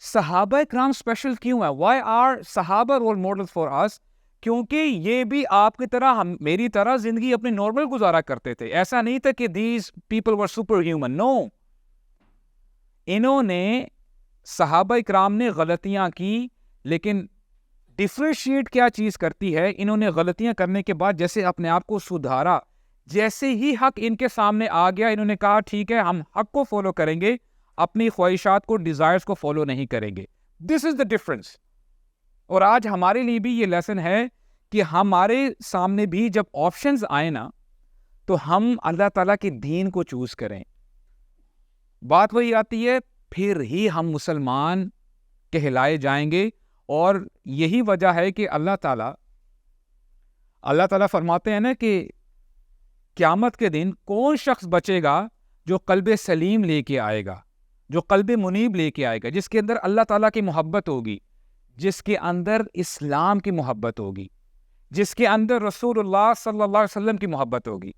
صحابہ اکرام اسپیشل کیوں ہے؟ وائی آر صحابہ رول ماڈل فار اس؟ کیونکہ یہ بھی آپ کی طرح, میری طرح زندگی اپنی نارمل گزارا کرتے تھے. ایسا نہیں تھا کہ these people were superhuman, no. انہوں نے, صحابہ اکرام نے غلطیاں کی, لیکن ڈفرینشیٹ کیا چیز کرتی ہے, انہوں نے غلطیاں کرنے کے بعد جیسے اپنے آپ کو سدھارا, جیسے ہی حق ان کے سامنے آ گیا انہوں نے کہا ٹھیک ہے ہم حق کو فالو کریں گے, اپنی خواہشات کو, ڈیزائرز کو فالو نہیں کریں گے. دس از دا ڈفرنس. اور آج ہمارے لیے بھی یہ لیسن ہے کہ ہمارے سامنے بھی جب آپشنز آئے نا تو ہم اللہ تعالیٰ کے دین کو چوز کریں. بات وہی آتی ہے پھر ہی ہم مسلمان کہلائے جائیں گے. اور یہی وجہ ہے کہ اللہ تعالیٰ فرماتے ہیں نا کہ قیامت کے دن کون شخص بچے گا جو قلب سلیم لے کے آئے گا, جو قلب منیب لے کے آئے گا, جس کے اندر اللہ تعالیٰ کی محبت ہوگی, جس کے اندر اسلام کی محبت ہوگی, جس کے اندر رسول اللہ صلی اللہ علیہ وسلم کی محبت ہوگی.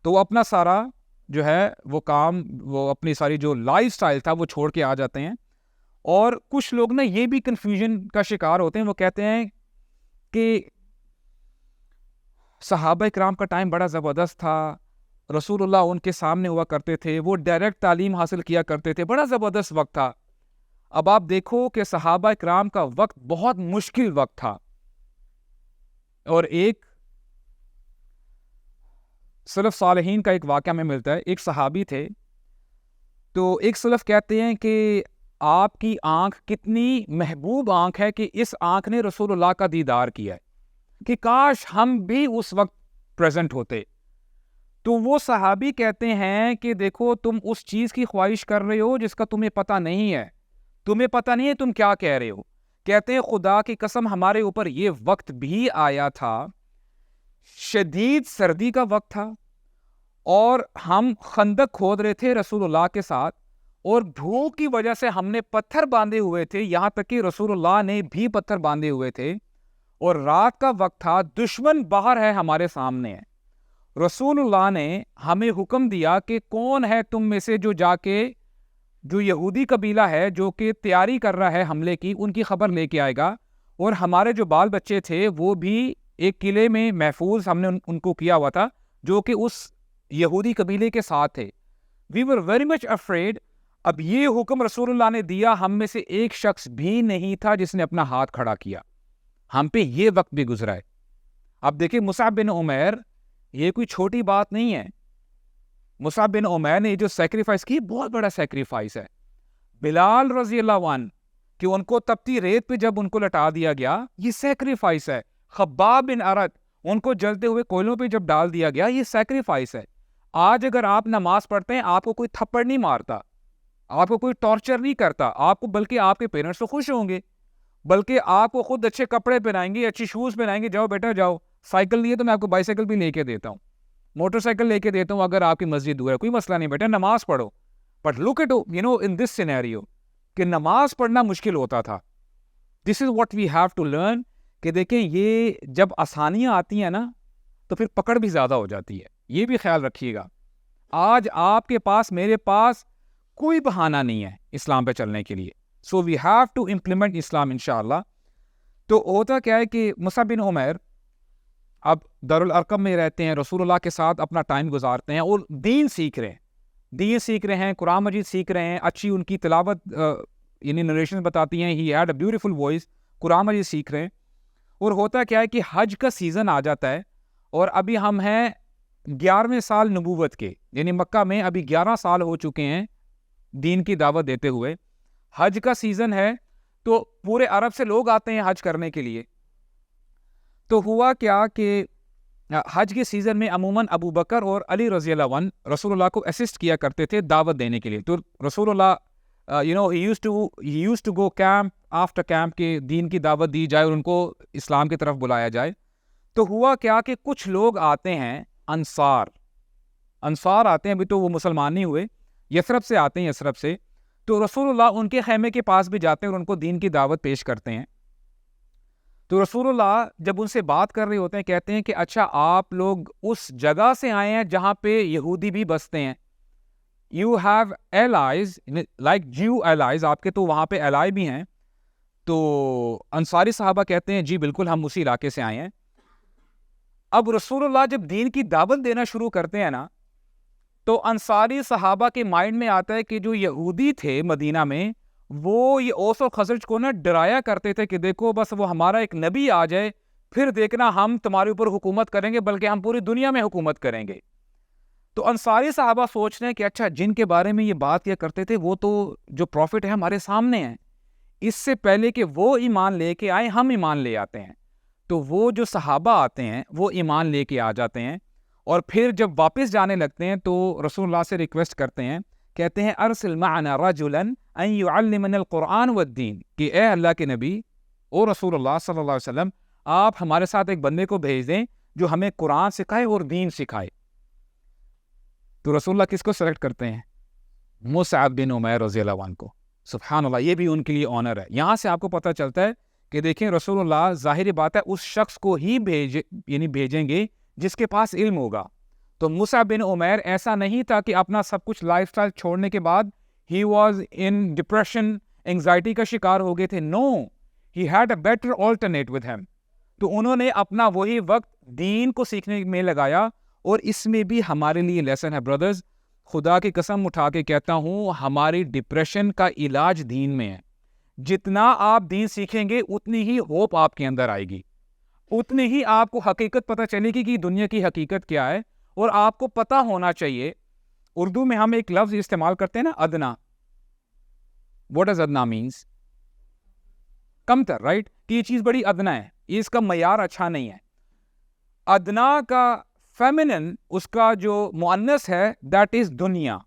تو وہ اپنا سارا جو ہے وہ کام, وہ اپنی ساری جو لائف سٹائل تھا وہ چھوڑ کے آ جاتے ہیں. اور کچھ لوگ نا یہ بھی کنفیوژن کا شکار ہوتے ہیں, وہ کہتے ہیں کہ صحابہ کرام کا ٹائم بڑا زبردست تھا, رسول اللہ ان کے سامنے ہوا کرتے تھے, وہ ڈائریکٹ تعلیم حاصل کیا کرتے تھے, بڑا زبردست وقت تھا. اب آپ دیکھو کہ صحابہ کرام کا وقت بہت مشکل وقت تھا. اور ایک سلف صالحین کا ایک واقعہ میں ملتا ہے. ایک صحابی تھے, تو ایک سلف کہتے ہیں کہ آپ کی آنکھ کتنی محبوب آنکھ ہے کہ اس آنکھ نے رسول اللہ کا دیدار کیا ہے, کہ کاش ہم بھی اس وقت پریزنٹ ہوتے. تو وہ صحابی کہتے ہیں کہ دیکھو تم اس چیز کی خواہش کر رہے ہو جس کا تمہیں پتہ نہیں ہے, تمہیں پتہ نہیں ہے تم کیا کہہ رہے ہو. کہتے ہیں خدا کی قسم ہمارے اوپر یہ وقت بھی آیا تھا, شدید سردی کا وقت تھا, اور ہم خندق کھود رہے تھے رسول اللہ کے ساتھ, اور بھوک کی وجہ سے ہم نے پتھر باندھے ہوئے تھے, یہاں تک کہ رسول اللہ نے بھی پتھر باندھے ہوئے تھے, اور رات کا وقت تھا, دشمن باہر ہے ہمارے سامنے ہے. رسول اللہ نے ہمیں حکم دیا کہ کون ہے تم میں سے جو جا کے جو یہودی قبیلہ ہے جو کہ تیاری کر رہا ہے حملے کی, ان کی خبر لے کے آئے گا. اور ہمارے جو بال بچے تھے وہ بھی ایک قلعے میں محفوظ ہم نے ان کو کیا ہوا تھا جو کہ اس یہودی قبیلے کے ساتھ تھے. وی ور ویری مچ افریڈ. اب یہ حکم رسول اللہ نے دیا, ہم میں سے ایک شخص بھی نہیں تھا جس نے اپنا ہاتھ کھڑا کیا. ہم پہ یہ وقت بھی گزرا ہے. اب دیکھیں مصعب بن عمیر, یہ کوئی چھوٹی بات نہیں ہے. مصعب بن عمیر نے جو سیکریفائس کی بہت بڑا سیکریفائس ہے. بلال رضی اللہ عنہ کہ ان کو تپتی ریت پہ جب ان کو لٹا دیا گیا, یہ سیکریفائس ہے. خباب بن ارد, ان کو جلتے ہوئے کوئلوں پہ جب ڈال دیا گیا, یہ سیکریفائس ہے. آج اگر آپ نماز پڑھتے ہیں آپ کو کوئی تھپڑ نہیں مارتا, آپ کو کوئی ٹارچر نہیں کرتا, آپ کو بلکہ آپ کے پیرنٹس تو خوش ہوں گے, بلکہ آپ کو خود اچھے کپڑے پہنائیں گے, اچھی شوز پہنائیں گے, جاؤ بیٹا جاؤ. سائیکل نہیں ہے تو میں آپ کو بائیسیکل بھی لے کے دیتا ہوں, موٹر سائیکل لے کے دیتا ہوں اگر آپ کی مسجد دور ہے, کوئی مسئلہ نہیں بیٹا, نماز پڑھو. But look it in this scenario کہ نماز پڑھنا مشکل ہوتا تھا. This is what we have to learn کہ دیکھیں یہ جب آسانیاں آتی ہیں نا تو پھر پکڑ بھی زیادہ ہو جاتی ہے, یہ بھی خیال رکھیے گا. آج آپ کے پاس میرے پاس کوئی بہانہ نہیں ہے اسلام پہ چلنے کے لیے. سو وی ہیو ٹو امپلیمنٹ اسلام انشاءاللہ. تو ہوتا کیا ہے کہ مصعب بن عمیر اب دارالارقم میں رہتے ہیں, رسول اللہ کے ساتھ اپنا ٹائم گزارتے ہیں اور دین سیکھ رہے ہیں, قرآن مجید سیکھ رہے ہیں, اچھی ان کی تلاوت یعنی نریشن بتاتی ہیں, he had a beautiful voice, قرآن مجید سیکھ رہے ہیں. اور ہوتا کیا ہے کہ حج کا سیزن آ جاتا ہے, اور ابھی ہم ہیں 11ویں سال نبوت کے, یعنی مکہ میں ابھی 11 سال ہو چکے ہیں دین کی دعوت دیتے ہوئے. حج کا سیزن ہے تو پورے عرب سے لوگ آتے ہیں حج کرنے کے لیے. تو ہوا کیا کہ حج کے سیزن میں عموماً ابو بکر اور علی رضی اللہ عنہ رسول اللہ کو اسسٹ کیا کرتے تھے دعوت دینے کے لیے. تو رسول اللہ he used to go camp after camp کہ دین کی دعوت دی جائے اور ان کو اسلام کی طرف بلایا جائے. تو ہوا کیا کہ کچھ لوگ آتے ہیں, انصار آتے ہیں, ابھی تو وہ مسلمان نہیں ہوئے, یثرب سے آتے ہیں, یثرب سے. تو رسول اللہ ان کے خیمے کے پاس بھی جاتے ہیں اور ان کو دین کی دعوت پیش کرتے ہیں. تو رسول اللہ جب ان سے بات کر رہے ہوتے ہیں کہتے ہیں کہ اچھا آپ لوگ اس جگہ سے آئے ہیں جہاں پہ یہودی بھی بستے ہیں, you have allies like Jew allies, آپ کے تو وہاں پہ allies بھی ہیں. تو انصاری صحابہ کہتے ہیں جی بالکل ہم اسی علاقے سے آئے ہیں. اب رسول اللہ جب دین کی دعوت دینا شروع کرتے ہیں نا تو انصاری صحابہ کے مائنڈ میں آتا ہے کہ جو یہودی تھے مدینہ میں وہ یہ اوس اور خزرج کو نا ڈرایا کرتے تھے کہ دیکھو بس وہ ہمارا ایک نبی آ جائے پھر دیکھنا ہم تمہارے اوپر حکومت کریں گے, بلکہ ہم پوری دنیا میں حکومت کریں گے. تو انصاری صحابہ سوچ رہے ہیں کہ اچھا جن کے بارے میں یہ بات کیا کرتے تھے وہ تو جو پروفٹ ہے ہمارے سامنے ہیں, اس سے پہلے کہ وہ ایمان لے کے آئے ہم ایمان لے آتے ہیں. تو وہ جو صحابہ آتے ہیں وہ ایمان لے کے آ جاتے ہیں، اور پھر جب واپس جانے لگتے ہیں تو رسول اللہ سے ریکویسٹ کرتے ہیں، کہتے ہیں ارسل معنا رجلا ان يعلمنا القرآن والدین، کہ اے اللہ کے نبی او رسول اللہ صلی اللہ علیہ وسلم، آپ ہمارے ساتھ ایک بندے کو بھیج دیں جو ہمیں قرآن سکھائے اور دین سکھائے۔ تو رسول اللہ کس کو سلیکٹ کرتے ہیں؟ مصعب بن عمیر رضی اللہ عنہ کو۔ سبحان اللہ، یہ بھی ان کے لیے آنر ہے۔ یہاں سے آپ کو پتہ چلتا ہے کہ دیکھیں رسول اللہ ظاہری بات ہے اس شخص کو ہی بھیجیں گے جس کے پاس علم ہوگا۔ تو مصعب بن عمیر ایسا نہیں تھا کہ اپنا سب کچھ لائف سٹائل چھوڑنے کے بعد he was in depression, anxiety کا شکار ہو گئے تھے۔ No, he had a better alternate with him. تو انہوں نے اپنا وہی وقت دین کو سیکھنے میں لگایا، اور اس میں بھی ہمارے لیے لیسن ہے برادرز۔ خدا کی قسم اٹھا کے کہتا ہوں، ہماری ڈپریشن کا علاج دین میں ہے۔ جتنا آپ دین سیکھیں گے اتنی ہی ہوپ آپ کے اندر آئے گی، اتنی ہی آپ کو حقیقت پتہ چلے گی کہ دنیا کی حقیقت کیا ہے۔ اور آپ کو پتہ ہونا چاہیے، اردو میں ہم ایک لفظ استعمال کرتے ہیں نا، ادنا۔ واٹ ڈز ادنا مینس؟ کم تر، رائٹ؟ کہ یہ چیز بڑی ادنا ہے، یہ اس کا معیار اچھا نہیں ہے۔ ادنا کا فیمنن، اس کا جو مؤنث ہے، دیٹ از دنیا۔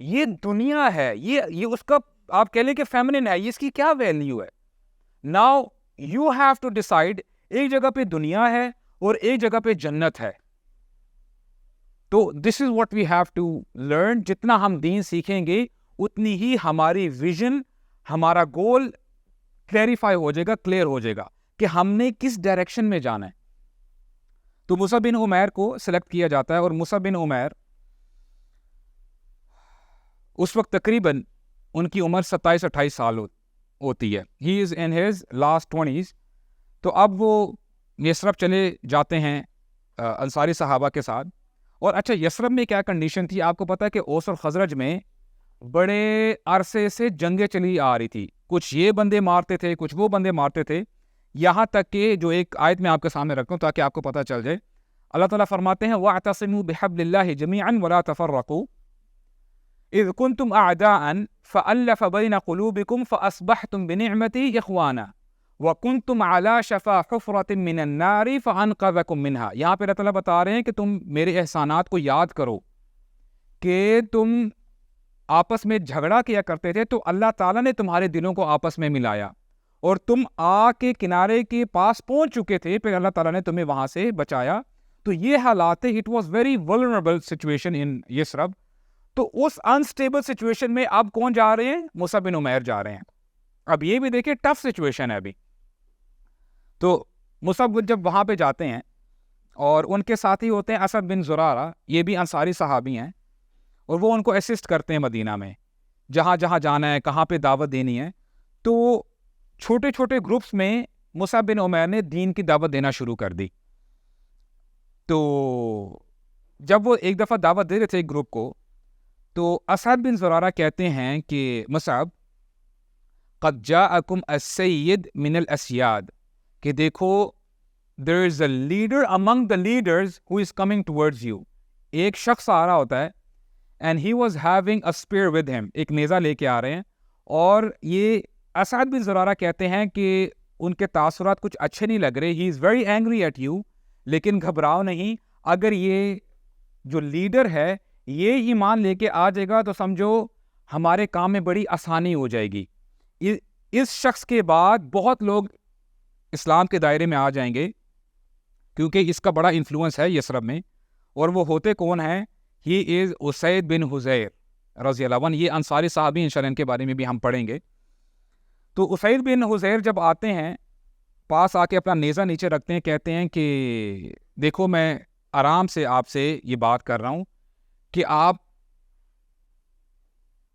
یہ دنیا ہے، یہ اس کا آپ کہہ لیں کہ فیمنن ہے، یہ اس کی کیا ویلیو ہے؟ Now you have to decide, ایک جگہ پہ دنیا ہے اور ایک جگہ پہ جنت ہے۔ تو this is what we have to learn. جتنا ہم دین سیکھیں گے اتنی ہی ہماری ویژن، ہمارا گول کلیریفائی ہو جائے گا، کلیئر ہو جائے گا کہ ہم نے کس ڈائریکشن میں جانا ہے۔ تو مصعب بن عمیر کو سلیکٹ کیا جاتا ہے، اور مصعب بن عمیر اس وقت تقریباً ان کی عمر 27-28 سال ہوتی ہے۔ ہی از ان ہز لاسٹ 20s۔ تو اب وہ یثرب چلے جاتے ہیں انصاری صحابہ کے ساتھ۔ اور اچھا، یثرب میں کیا کنڈیشن تھی آپ کو پتا ہے کہ اوس اور خزرج میں بڑے عرصے سے جنگیں چلی آ رہی تھی، کچھ یہ بندے مارتے تھے، کچھ وہ بندے مارتے تھے، یہاں تک کہ جو ایک آیت میں آپ کے سامنے رکھتا ہوں تاکہ آپ کو پتہ چل جائے۔ اللہ تعالیٰ فرماتے ہیں وَاعْتَصِمُوا بِحَبْلِ اللَّهِ جَمِيعًا وَلَا تَفَرَّقُوا إِذْ كُنْتُمْ أَعْدَاءً فَأَلَّفَ بَيْنَ قُلُوبِكُمْ فَأَصْبَحْتُمْ بِنِعْمَتِهِ إِخْوَانًا وَكُنْتُمْ عَلَى شَفَا حُفْرَةٍ مِّنَ النَّارِ فَأَنْقَذَكُم مِّنْهَا۔ یہاں پہ اللہ تعالیٰ بتا رہے ہیں کہ تم میرے احسانات کو یاد کرو کہ تم آپس میں جھگڑا کیا کرتے تھے، تو اللہ تعالیٰ نے تمہارے دلوں کو آپس میں ملایا، اور تم آگ کے کنارے کے پاس پہنچ چکے تھے، پھر اللہ تعالیٰ نے تمہیں وہاں سے بچایا۔ تو یہ حالات ہے، it was very vulnerable situation in Yathrib. تو اس انسٹیبل سچویشن میں اب کون جا رہے ہیں؟ مصعب بن عمیر جا رہے ہیں۔ اب یہ بھی دیکھیں ٹف سچویشن ہے ابھی۔ تو مصعب جب وہاں پہ جاتے ہیں، اور ان کے ساتھی ہوتے ہیں اسد بن زرارہ، یہ بھی انصاری صحابی ہیں، اور وہ ان کو اسسٹ کرتے ہیں مدینہ میں، جہاں جہاں جانا ہے، کہاں پہ دعوت دینی ہے۔ تو چھوٹے چھوٹے گروپس میں مصعب بن عمیر نے دین کی دعوت دینا شروع کر دی۔ تو جب وہ ایک دفعہ دعوت دے رہے تھے ایک گروپ کو، تو اسد بن زرارہ کہتے ہیں کہ مصعب قد جاءکم السید من الاسیاد، کہ دیکھو there is a leader among the leaders who is coming towards you۔ ایک شخص آ رہا ہوتا ہے and he was having a spear with him، ایک نیزہ لے کے آ رہے ہیں، اور یہ اسد بن زرارہ کہتے ہیں کہ ان کے تاثرات کچھ اچھے نہیں لگ رہے، he is very angry at you، لیکن گھبراؤ نہیں، اگر یہ جو لیڈر ہے یہ ایمان لے کے آ جائے گا تو سمجھو ہمارے کام میں بڑی آسانی ہو جائے گی۔ اس شخص کے بعد بہت لوگ اسلام کے دائرے میں آ جائیں گے، کیونکہ اس کا بڑا انفلوئنس ہے یثرب میں۔ اور وہ ہوتے کون ہیں؟ ہی از اسید بن حضیر رضی اللہ عنہ۔ یہ انصاری صحابی، انشاءاللہ ان کے بارے میں بھی ہم پڑھیں گے۔ تو اسید بن حضیر جب آتے ہیں، پاس آ کے اپنا نیزہ نیچے رکھتے ہیں، کہتے ہیں کہ دیکھو میں آرام سے آپ سے یہ بات کر رہا ہوں کہ آپ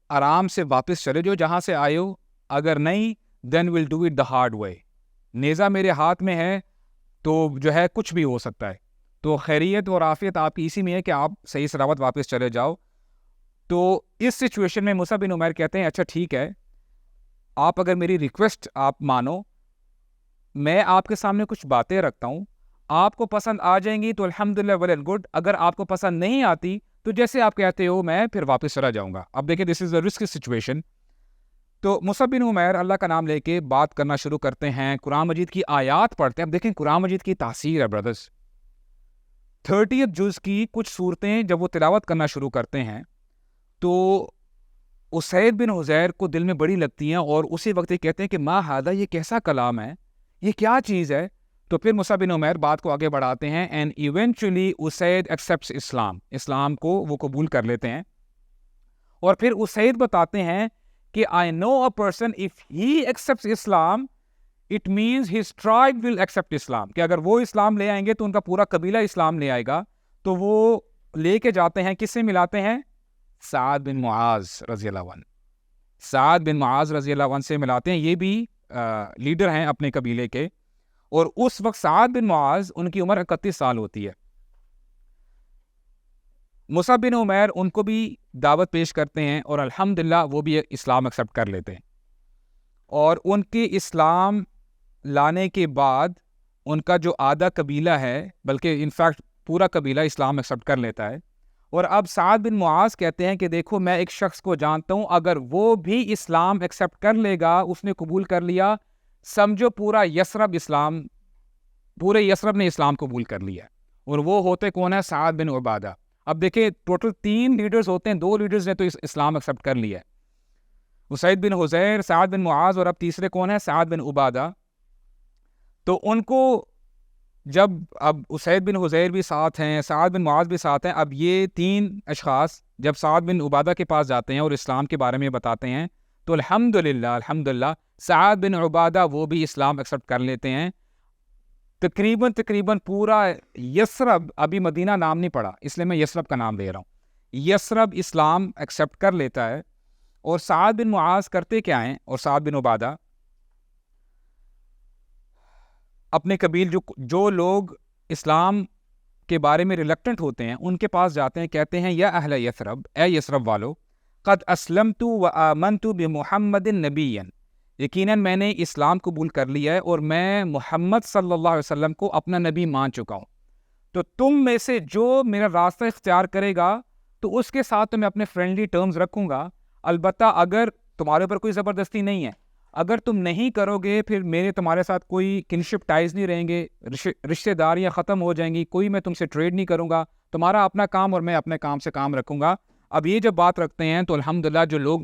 آرام سے واپس چلے جو جہاں سے آئے ہو، اگر نہیں then we'll do it the hard way۔ نیزہ میرے ہاتھ میں ہے تو جو ہے کچھ بھی ہو سکتا ہے، تو خیریت اور عافیت آپ کی اسی میں ہے کہ آپ صحیح سلامت واپس چلے جاؤ۔ تو اس سچویشن میں مصعب بن عمیر کہتے ہیں اچھا ٹھیک ہے، آپ اگر میری ریکویسٹ آپ مانو، میں آپ کے سامنے کچھ باتیں رکھتا ہوں، آپ کو پسند آ جائیں گی تو الحمدللہ ویل اینڈ گڈ، اگر آپ کو پسند نہیں آتی تو جیسے آپ کہتے ہو میں پھر واپس چلا جاؤں گا۔ اب دیکھیں دس از اے رسکی سچویشن۔ تو مصعب بن عمیر اللہ کا نام لے کے بات کرنا شروع کرتے ہیں، قرآن مجید کی آیات پڑھتے ہیں. اب دیکھیں قرآن مجید کی تاثیر ہے برادرز. 30th جز کی کچھ صورتیں جب وہ تلاوت کرنا شروع کرتے ہیں تو اسید بن حضیر کو دل میں بڑی لگتی ہیں، اور اسی وقت یہ کہتے ہیں کہ ما ہذا، یہ کیسا کلام ہے، یہ کیا چیز ہے. تو پھر مصعب بن عمیر بات کو آگے بڑھاتے ہیں، اینڈ ایونچولی اسید ایکسیپٹس اسلام، اسلام کو وہ قبول کر لیتے ہیں. اور پھر اسید بتاتے ہیں کہ I know a person if he accepts Islam it means his tribe will accept Islam، کہ اگر وہ اسلام لے آئیں گے تو ان کا پورا قبیلہ اسلام لے آئے گا. تو وہ لے کے جاتے ہیں، کس سے ملاتے ہیں؟ سعد بن معاذ رضی اللہ عنہ. سعد بن معاذ رضی اللہ عنہ سے ملاتے ہیں، یہ بھی لیڈر ہیں اپنے قبیلے کے. اور اس وقت سعد بن معاذ ان کی عمر 31 سال ہوتی ہے. مصعب بن عمیر ان کو بھی دعوت پیش کرتے ہیں اور الحمدللہ وہ بھی اسلام ایکسیپٹ کر لیتے ہیں. اور ان کے اسلام لانے کے بعد ان کا جو آدھا قبیلہ ہے، بلکہ انفیکٹ پورا قبیلہ اسلام ایکسیپٹ کر لیتا ہے. اور اب سعد بن معاذ کہتے ہیں کہ دیکھو میں ایک شخص کو جانتا ہوں، اگر وہ بھی اسلام ایکسیپٹ کر لے گا، اس نے قبول کر لیا، سمجھو پورا یثرب پورے یثرب نے اسلام قبول کر لیا. اور وہ ہوتے کون ہے؟ سعد بن عبادہ. اب دیکھیں ٹوٹل 3 لیڈرز ہوتے ہیں، 2 لیڈرز نے تو اسلام ایکسیپٹ کر لیا ہے، اسید بن حضیر، سعد بن معاذ، اور اب تیسرے کون ہے؟ سعد بن عبادہ. تو ان کو جب اب اسید بن حضیر بھی ساتھ ہیں، سعد بن معاذ بھی ساتھ ہیں، اب یہ 3 اشخاص جب سعد بن عبادہ کے پاس جاتے ہیں اور اسلام کے بارے میں بتاتے ہیں تو الحمدللہ سعد بن عبادہ وہ بھی اسلام ایکسیپٹ کر لیتے ہیں. تقریباً پورا یثرب، ابھی مدینہ نام نہیں پڑا اس لیے میں یثرب کا نام لے رہا ہوں، یثرب اسلام ایکسیپٹ کر لیتا ہے. اور سعد بن معاذ کرتے کیا ہیں، اور سعد بن عبادہ اپنے قبیل جو لوگ اسلام کے بارے میں ریلکٹنٹ ہوتے ہیں ان کے پاس جاتے ہیں، کہتے ہیں یا اہل یثرب، اے یثرب والو، قد اسلمت و آمنت بمحمد نبیا، یقیناً میں نے اسلام قبول کر لیا ہے اور میں محمد صلی اللہ علیہ وسلم کو اپنا نبی مان چکا ہوں. تو تم میں سے جو میرا راستہ اختیار کرے گا تو اس کے ساتھ تو میں اپنے فرینڈلی ٹرمز رکھوں گا، البتہ اگر تمہارے اوپر کوئی زبردستی نہیں ہے، اگر تم نہیں کرو گے پھر میرے تمہارے ساتھ کوئی کنشپ ٹائز نہیں رہیں گے، رشتہ داریاں ختم ہو جائیں گی، کوئی میں تم سے ٹریڈ نہیں کروں گا، تمہارا اپنا کام اور میں اپنے کام سے کام رکھوں گا. اب یہ جب بات رکھتے ہیں تو الحمدللہ جو لوگ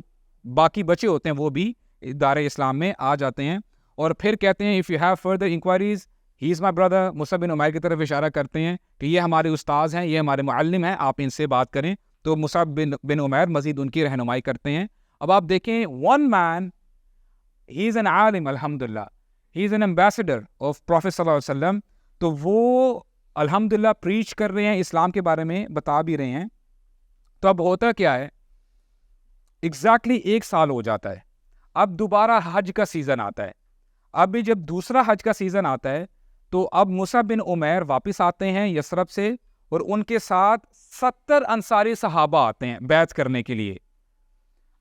باقی بچے ہوتے ہیں وہ بھی دار اسلام میں آ جاتے ہیں. اور پھر کہتے ہیں if you have further inquiries he is my brother، Musab بن عمیر کی طرف اشارہ کرتے ہیں کہ یہ ہمارے استاذ ہیں، یہ ہمارے معلم ہیں، آپ ان سے بات کریں. تو مصعب بن عمیر مزید ان کی رہنمائی کرتے ہیں. اب آپ دیکھیں one man he is an عالم، الحمدللہ he is an ambassador of Prophet صلی اللہ علیہ وسلم. تو وہ الحمدللہ پریچ کر رہے ہیں، اسلام کے بارے میں بتا بھی رہے ہیں. تو اب ہوتا کیا ہے، ایگزیکٹلی 1 سال ہو جاتا ہے. اب دوبارہ حج کا سیزن آتا ہے. اب بھی جب دوسرا حج کا سیزن آتا ہے تو اب مصعب بن عمیر واپس آتے ہیں یثرب سے، اور ان کے ساتھ 70 انصاری صحابہ آتے ہیں بیعت کرنے کے لیے.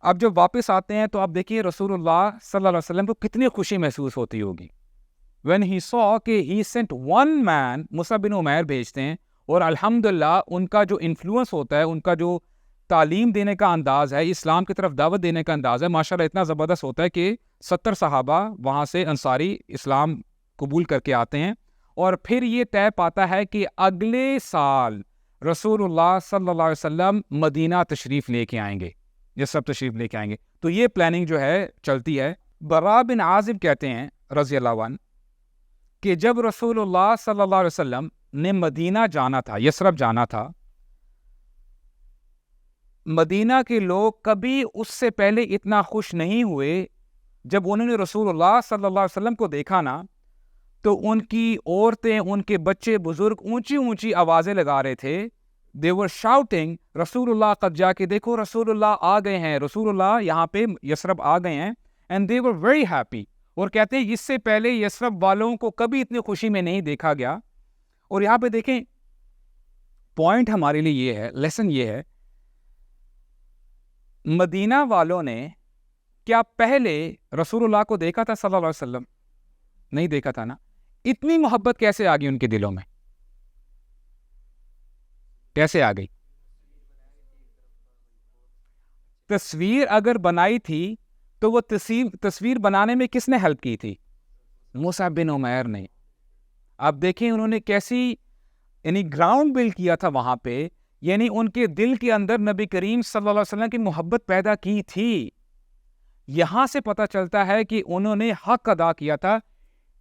اب جب واپس آتے ہیں تو آپ دیکھیے رسول اللہ صلی اللہ علیہ وسلم کو کتنی خوشی محسوس ہوتی ہوگی when he saw کہ he sent one man، Musab بن عمیر بھیجتے ہیں، اور الحمدللہ ان کا جو انفلوئنس ہوتا ہے، ان کا جو تعلیم دینے کا انداز ہے، اسلام کی طرف دعوت دینے کا انداز ہے، ماشاءاللہ اتنا زبردست ہوتا ہے کہ 70 صحابہ وہاں سے انصاری اسلام قبول کر کے آتے ہیں. اور پھر یہ طے پاتا ہے کہ اگلے سال رسول اللہ صلی اللہ علیہ وسلم مدینہ تشریف لے کے آئیں گے، یہ سب تشریف لے کے آئیں گے. تو یہ پلاننگ جو ہے چلتی ہے. برا بن عازب کہتے ہیں رضی اللہ عنہ کہ جب رسول اللہ صلی اللہ علیہ وسلم نے مدینہ جانا تھا، یثرب جانا تھا، مدینہ کے لوگ کبھی اس سے پہلے اتنا خوش نہیں ہوئے. جب انہوں نے رسول اللہ صلی اللہ علیہ وسلم کو دیکھا نا تو ان کی عورتیں، ان کے بچے بزرگ اونچی آوازیں لگا رہے تھے. they were shouting رسول اللہ قد جا کے، دیکھو رسول اللہ آ گئے ہیں، رسول اللہ یہاں پہ یثرب آ گئے ہیں. and they were very happy. اور کہتے ہیں اس سے پہلے یثرب والوں کو کبھی اتنی خوشی میں نہیں دیکھا گیا. اور یہاں پہ دیکھیں پوائنٹ ہمارے لیے یہ ہے، لیسن یہ ہے، مدینہ والوں نے کیا پہلے رسول اللہ کو دیکھا تھا صلی اللہ علیہ وسلم؟ نہیں دیکھا تھا نا. اتنی محبت کیسے آ گئی ان کے دلوں میں؟ کیسے آ گئی؟ تصویر اگر بنائی تھی تو وہ تصویر بنانے میں کس نے ہیلپ کی تھی؟ مصعب بن عمیر نے. آپ دیکھیں انہوں نے کیسی یعنی گراؤنڈ بلڈ کیا تھا وہاں پہ، یعنی ان کے دل کے اندر نبی کریم صلی اللہ علیہ وسلم کی محبت پیدا کی تھی. یہاں سے پتہ چلتا ہے کہ انہوں نے حق ادا کیا تھا.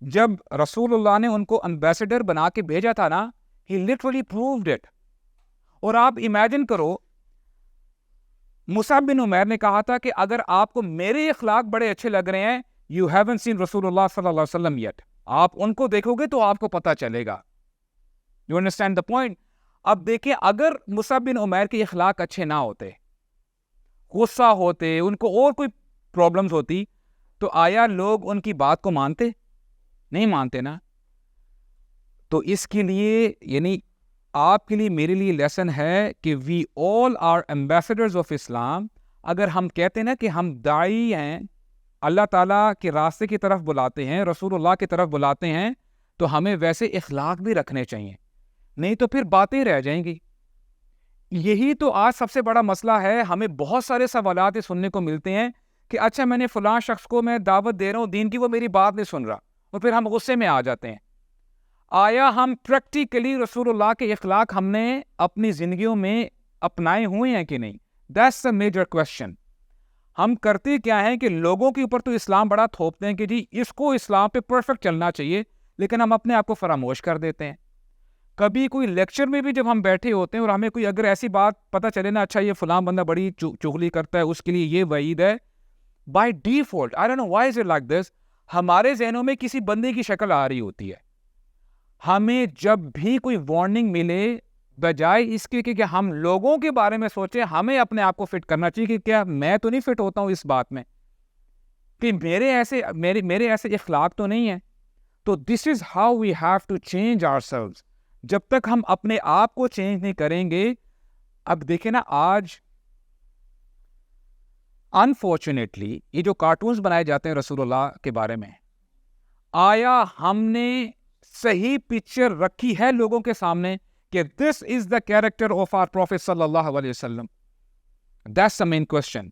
جب رسول اللہ نے ان کو امبیسڈر بنا کے بھیجا تھا نا، ہی لٹرلی پرووڈ اٹ. اور آپ امیجن کرو، مصعب بن عمیر نے کہا تھا کہ اگر آپ کو میرے اخلاق بڑے اچھے لگ رہے ہیں، یو ہیون سین رسول اللہ صلی اللہ علیہ وسلم یٹ، آپ ان کو دیکھو گے تو آپ کو پتہ چلے گا. You understand the point? اب دیکھیں، اگر مصعب بن عمیر کے اخلاق اچھے نہ ہوتے، غصہ ہوتے، ان کو اور کوئی پرابلمز ہوتی، تو آیا لوگ ان کی بات کو مانتے؟ نہیں مانتے نا. تو اس کے لیے یعنی آپ کے لیے میرے لیے لیسن ہے کہ وی آل آر ایمبیسڈرز آف اسلام. اگر ہم کہتے ہیں نا کہ ہم داعی ہیں، اللہ تعالیٰ کے راستے کی طرف بلاتے ہیں، رسول اللہ کی طرف بلاتے ہیں، تو ہمیں ویسے اخلاق بھی رکھنے چاہیے، نہیں تو پھر باتیں رہ جائیں گی. یہی تو آج سب سے بڑا مسئلہ ہے. ہمیں بہت سارے سوالات سننے کو ملتے ہیں کہ اچھا میں نے فلاں شخص کو میں دعوت دے رہا ہوں دین کی، وہ میری بات نہیں سن رہا، اور پھر ہم غصے میں آ جاتے ہیں. آیا ہم پریکٹیکلی رسول اللہ کے اخلاق ہم نے اپنی زندگیوں میں اپنائے ہوئے ہیں کہ نہیں؟ That's a major question. ہم کرتے کیا ہیں کہ لوگوں کے اوپر تو اسلام بڑا تھوپتے ہیں کہ جی اس کو اسلام پہ پرفیکٹ چلنا چاہیے، لیکن ہم اپنے آپ کو فراموش کر دیتے ہیں. کبھی کوئی لیکچر میں بھی جب ہم بیٹھے ہوتے ہیں اور ہمیں کوئی اگر ایسی بات پتہ چلے نا، اچھا یہ فلاں بندہ بڑی چغلی کرتا ہے، اس کے لیے یہ وعید ہے، by default I don't know why is it like this, ہمارے ذہنوں میں کسی بندے کی شکل آ رہی ہوتی ہے. ہمیں جب بھی کوئی وارننگ ملے، بجائے اس کے کہ ہم لوگوں کے بارے میں سوچیں، ہمیں اپنے آپ کو فٹ کرنا چاہیے کہ کیا میں تو نہیں فٹ ہوتا ہوں اس بات میں، کہ میرے ایسے اخلاق تو نہیں ہیں. تو this is how we have to change ourselves. جب تک ہم اپنے آپ کو چینج نہیں کریں گے. اب دیکھیں نا، آج انفارچونیٹلی یہ جو کارٹونز بنائے جاتے ہیں رسول اللہ کے بارے میں، آیا ہم نے صحیح پکچر رکھی ہے لوگوں کے سامنے کہ this is the character of our prophet صلی اللہ علیہ وسلم؟ That's the main question.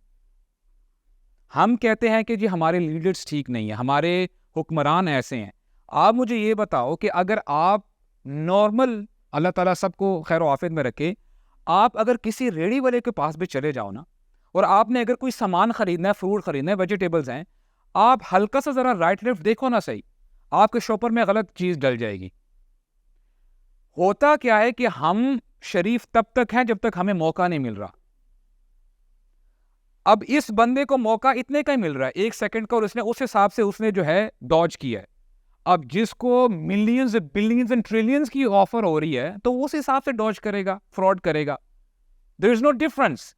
ہم کہتے ہیں کہ جی ہمارے لیڈرز ٹھیک نہیں ہیں، ہمارے حکمران ایسے ہیں. آپ مجھے یہ بتاؤ کہ اگر آپ نارمل، اللہ تعالیٰ سب کو خیر و عافیت میں رکھے، آپ اگر کسی ریڑھی والے کے پاس بھی چلے جاؤ نا، اور آپ نے اگر کوئی سامان خریدنا ہے، فروٹ خریدنا ہے، ویجیٹیبلز ہیں، آپ ہلکا سا ذرا رائٹ لیفٹ دیکھو نا صحیح، آپ کے شوپر میں غلط چیز ڈل جائے گی. ہوتا کیا ہے کہ ہم شریف تب تک ہیں جب تک ہمیں موقع نہیں مل رہا. اب اس بندے کو موقع اتنے کا ہی مل رہا ہے، 1 سیکنڈ کا، اور اس نے اس حساب سے اس نے جو ہے ڈاج کیا ہے. اب جس کو ملینز بلینز اینڈ ٹریلینز کی آفر ہو رہی ہے تو اس حساب سے ڈاج کرے گا، فراڈ کرے گا. دیر از نو ڈفرنس.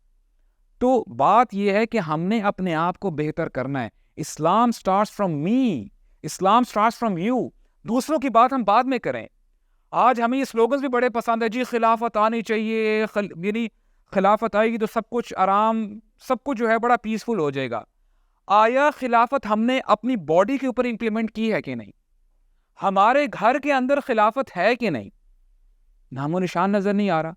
تو بات یہ ہے کہ ہم نے اپنے آپ کو بہتر کرنا ہے. Islam starts from me, Islam starts from you. دوسروں کی بات ہم بعد میں کریں. آج ہمیں یہ سلوگنز بھی بڑے پسند ہے، جی خلافت آنی چاہیے، یعنی خلافت آئے گی تو سب کچھ آرام، سب کچھ جو ہے بڑا پیسفل ہو جائے گا. آیا خلافت ہم نے اپنی باڈی کے اوپر امپلیمنٹ کی ہے کہ نہیں؟ ہمارے گھر کے اندر خلافت ہے کہ نہیں؟ نام و نشان نظر نہیں آ رہا.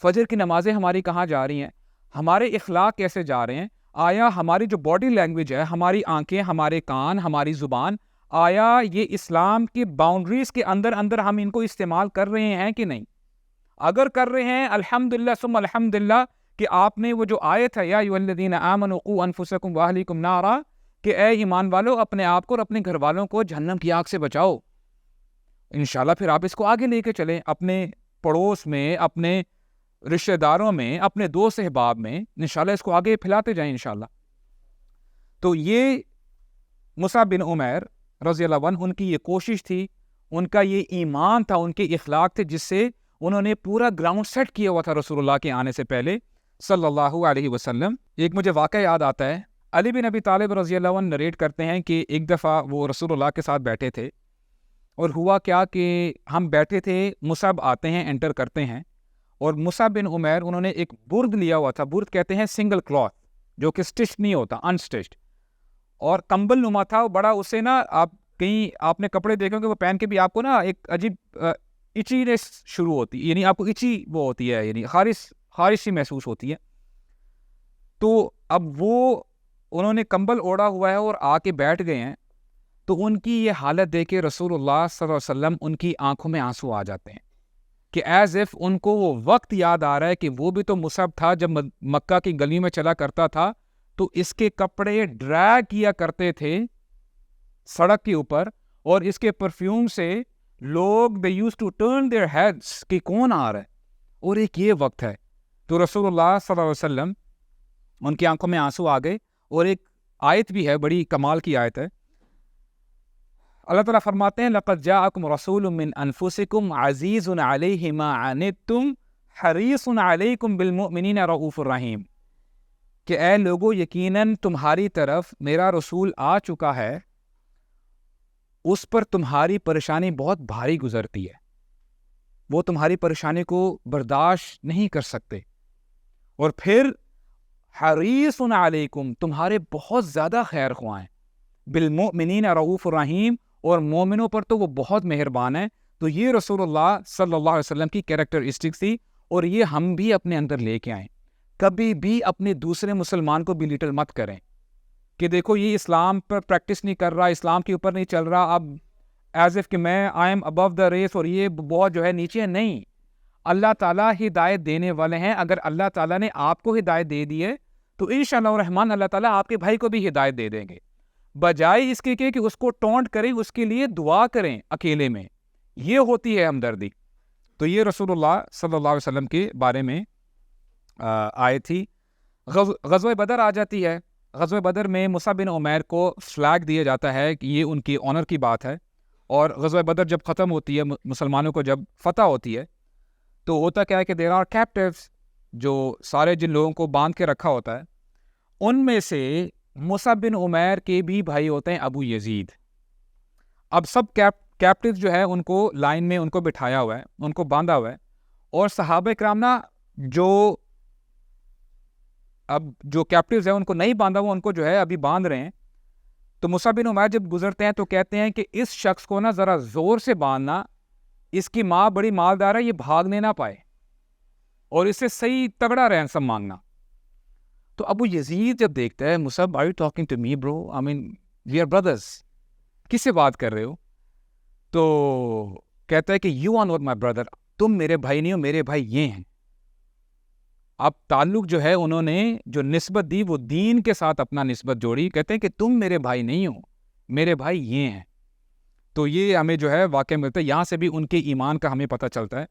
فجر کی نمازیں ہماری کہاں جا رہی ہیں؟ ہمارے اخلاق کیسے جا رہے ہیں؟ آیا ہماری جو باڈی لینگویج ہے، ہماری آنکھیں، ہمارے کان، ہماری زبان، آیا یہ اسلام کی باؤنڈریز کے اندر ہم ان کو استعمال کر رہے ہیں کہ نہیں؟ اگر کر رہے ہیں، الحمدللہ ثم الحمدللہ، کہ آپ نے وہ جو آیت ہے، یا ایھا الذین آمنوا قوا انفسکم واہلیکم نارا، کہ اے ایمان والو اپنے آپ کو اور اپنے گھر والوں کو جہنم کی آگ سے بچاؤ. انشاءاللہ پھر آپ اس کو آگے لے کے چلیں، اپنے پڑوس میں، اپنے رشتہ داروں میں، اپنے دوست احباب میں، انشاءاللہ اس کو آگے پھیلاتے جائیں انشاءاللہ. تو یہ مصعب بن عمیر رضی اللہ عنہ، ان کی یہ کوشش تھی، ان کا یہ ایمان تھا، ان کے اخلاق تھے، جس سے انہوں نے پورا گراؤنڈ سیٹ کیا ہوا تھا رسول اللہ کے آنے سے پہلے صلی اللہ علیہ وسلم. ایک مجھے واقعہ یاد آتا ہے، علی بن ابی طالب رضی اللہ عنہ نریٹ کرتے ہیں کہ ایک دفعہ وہ رسول اللہ کے ساتھ بیٹھے تھے، اور ہوا کیا کہ ہم بیٹھے تھے، مصعب آتے ہیں، انٹر کرتے ہیں، اور مصعب بن عمیر انہوں نے ایک برد لیا ہوا تھا. برد کہتے ہیں سنگل کلاتھ، جو کہ اسٹچ نہیں ہوتا، انسٹچڈ، اور کمبل نما تھا بڑا. اسے نا آپ کہیں آپ نے کپڑے دیکھیں کہ وہ پہن کے بھی آپ کو نا ایک عجیب اچینس شروع ہوتی، یعنی آپ کو اچی وہ ہوتی ہے، یعنی خارش سی محسوس ہوتی ہے. تو اب وہ انہوں نے کمبل اوڑھا ہوا ہے اور آ کے بیٹھ گئے ہیں، تو ان کی یہ حالت دیکھ کے رسول اللہ صلی اللہ علیہ وسلم ان کی آنکھوں میں آنسو آ جاتے ہیں کہ ایز اف ان کو وہ وقت یاد آ رہا ہے کہ وہ بھی تو مصعب تھا جب مکہ کی گلی میں چلا کرتا تھا تو اس کے کپڑے ڈریگ کیا کرتے تھے سڑک کے اوپر، اور اس کے پرفیوم سے لوگ they used to turn their heads کہ کون آ رہا ہے، اور ایک یہ وقت ہے۔ تو رسول اللہ صلی اللہ علیہ وسلم ان کی آنکھوں میں آنسو آ گئے، اور ایک آیت بھی ہے، بڑی کمال کی آیت ہے۔ اللہ تعالیٰ فرماتے ہیں لَقَدْ جَاءَكُمْ رَسُولٌ مِّنْ أَنفُسِكُمْ عَزِيزٌ عَلَيْهِ مَا عَنِتُّمْ حَرِيصٌ عَلَيْكُمْ بِالْمُؤْمِنِينَ رَءُوفٌ رَحِيمٌ، کہ اے لوگو یقیناً تمہاری طرف میرا رسول آ چکا ہے، اس پر تمہاری پریشانی بہت بھاری گزرتی ہے، وہ تمہاری پریشانی کو برداشت نہیں کر سکتے، اور پھر حریص علیکم تمہارے بہت زیادہ خیر خواہ ہیں، بالمؤمنین رؤوف الرحیم اور مومنوں پر تو وہ بہت مہربان ہے۔ تو یہ رسول اللہ صلی اللہ علیہ وسلم کی کیریکٹرسٹکس تھی، اور یہ ہم بھی اپنے اندر لے کے آئیں۔ کبھی بھی اپنے دوسرے مسلمان کو بھی لٹل مت کریں کہ دیکھو یہ اسلام پر پریکٹس نہیں کر رہا، اسلام کے اوپر نہیں چل رہا، اب ایز اف کہ میں I am Abu the race اور یہ بہت جو ہے نیچے ہے۔ نہیں، اللہ تعالیٰ ہدایت دینے والے ہیں۔ اگر اللہ تعالیٰ نے آپ کو ہدایت دے دی ہے تو انشاءاللہ الرحمن اللہ تعالیٰ آپ کے بھائی کو بھی ہدایت دے دیں گے، بجائے اس کے کہ اس کو ٹونٹ کریں، اس کے لیے دعا کریں اکیلے میں، یہ ہوتی ہے ہمدردی۔ تو یہ رسول اللہ صلی اللہ علیہ وسلم کے بارے میں آئے تھی۔ غزوہ بدر آ جاتی ہے۔ غزوہ بدر میں مصعب بن عمیر کو فلیگ دیا جاتا ہے کہ یہ ان کی آنر کی بات ہے، اور غزوہ بدر جب ختم ہوتی ہے، مسلمانوں کو جب فتح ہوتی ہے، تو ہوتا کیا ہے کہ دیر آر کیپٹیوز، جو سارے جن لوگوں کو باندھ کے رکھا ہوتا ہے، ان میں سے مصعب بن عمیر کے بھی بھائی ہوتے ہیں ابو یزید۔ اب سب کیپٹیوز جو ہے ان کو لائن میں ان کو بٹھایا ہوا ہے، ان کو باندھا ہوا ہے، اور صحابہ کرام نا جو کیپٹیوز ہیں ان کو نہیں باندھا ہوا، ان کو جو ہے ابھی باندھ رہے ہیں۔ تو مصعب بن عمیر جب گزرتے ہیں تو کہتے ہیں کہ اس شخص کو نا ذرا زور سے باندھنا، اس کی ماں بڑی مالدار ہے، یہ بھاگنے نہ پائے، اور اس سے صحیح تگڑا رینسم مانگنا۔ تو ابو یزید جب دیکھتا ہے Musab are you talking to me bro I mean we are brothers، کس سے بات کر رہے ہو؟ تو کہتا ہے کہ you are not my brother، تم میرے بھائی نہیں ہو، میرے بھائی یہ ہیں۔ اب تعلق جو ہے انہوں نے جو نسبت دی وہ دین کے ساتھ اپنا نسبت جوڑی، کہتے ہیں کہ تم میرے بھائی نہیں ہو، میرے بھائی یہ ہیں۔ تو یہ ہمیں جو ہے واقعہ ملتا ہے، یہاں سے بھی ان کے ایمان کا ہمیں پتہ چلتا ہے۔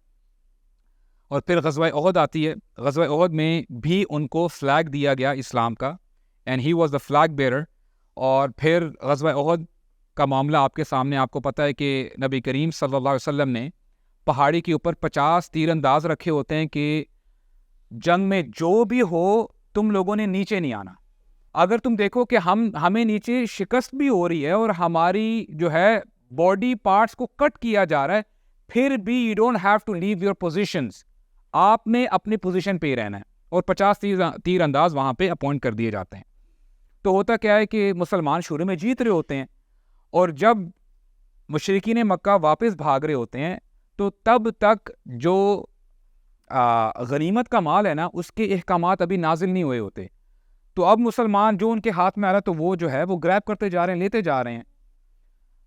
اور پھر غزوہ احد آتی ہے۔ غزوہ احد میں بھی ان کو فلیگ دیا گیا اسلام کا، and he was the flag bearer. اور پھر غزوہ احد کا معاملہ آپ کے سامنے، آپ کو پتہ ہے کہ نبی کریم صلی اللہ علیہ وسلم نے پہاڑی کے اوپر 50 تیر انداز رکھے ہوتے ہیں کہ جنگ میں جو بھی ہو تم لوگوں نے نیچے نہیں آنا۔ اگر تم دیکھو کہ ہمیں نیچے شکست بھی ہو رہی ہے اور ہماری جو ہے باڈی پارٹس کو کٹ کیا جا رہا ہے، پھر بھی you don't have to leave your positions, آپ نے اپنی پوزیشن پہ ہی رہنا ہے، اور 50 تیر انداز وہاں پہ اپوائنٹ کر دیے جاتے ہیں۔ تو ہوتا کیا ہے کہ مسلمان شروع میں جیت رہے ہوتے ہیں، اور جب مشرکین مکہ واپس بھاگ رہے ہوتے ہیں تو تب تک جو غنیمت کا مال ہے نا، اس کے احکامات ابھی نازل نہیں ہوئے ہوتے۔ تو اب مسلمان جو ان کے ہاتھ میں آ رہا ہے تو وہ جو ہے وہ گریب کرتے جا رہے ہیں، لیتے جا رہے ہیں۔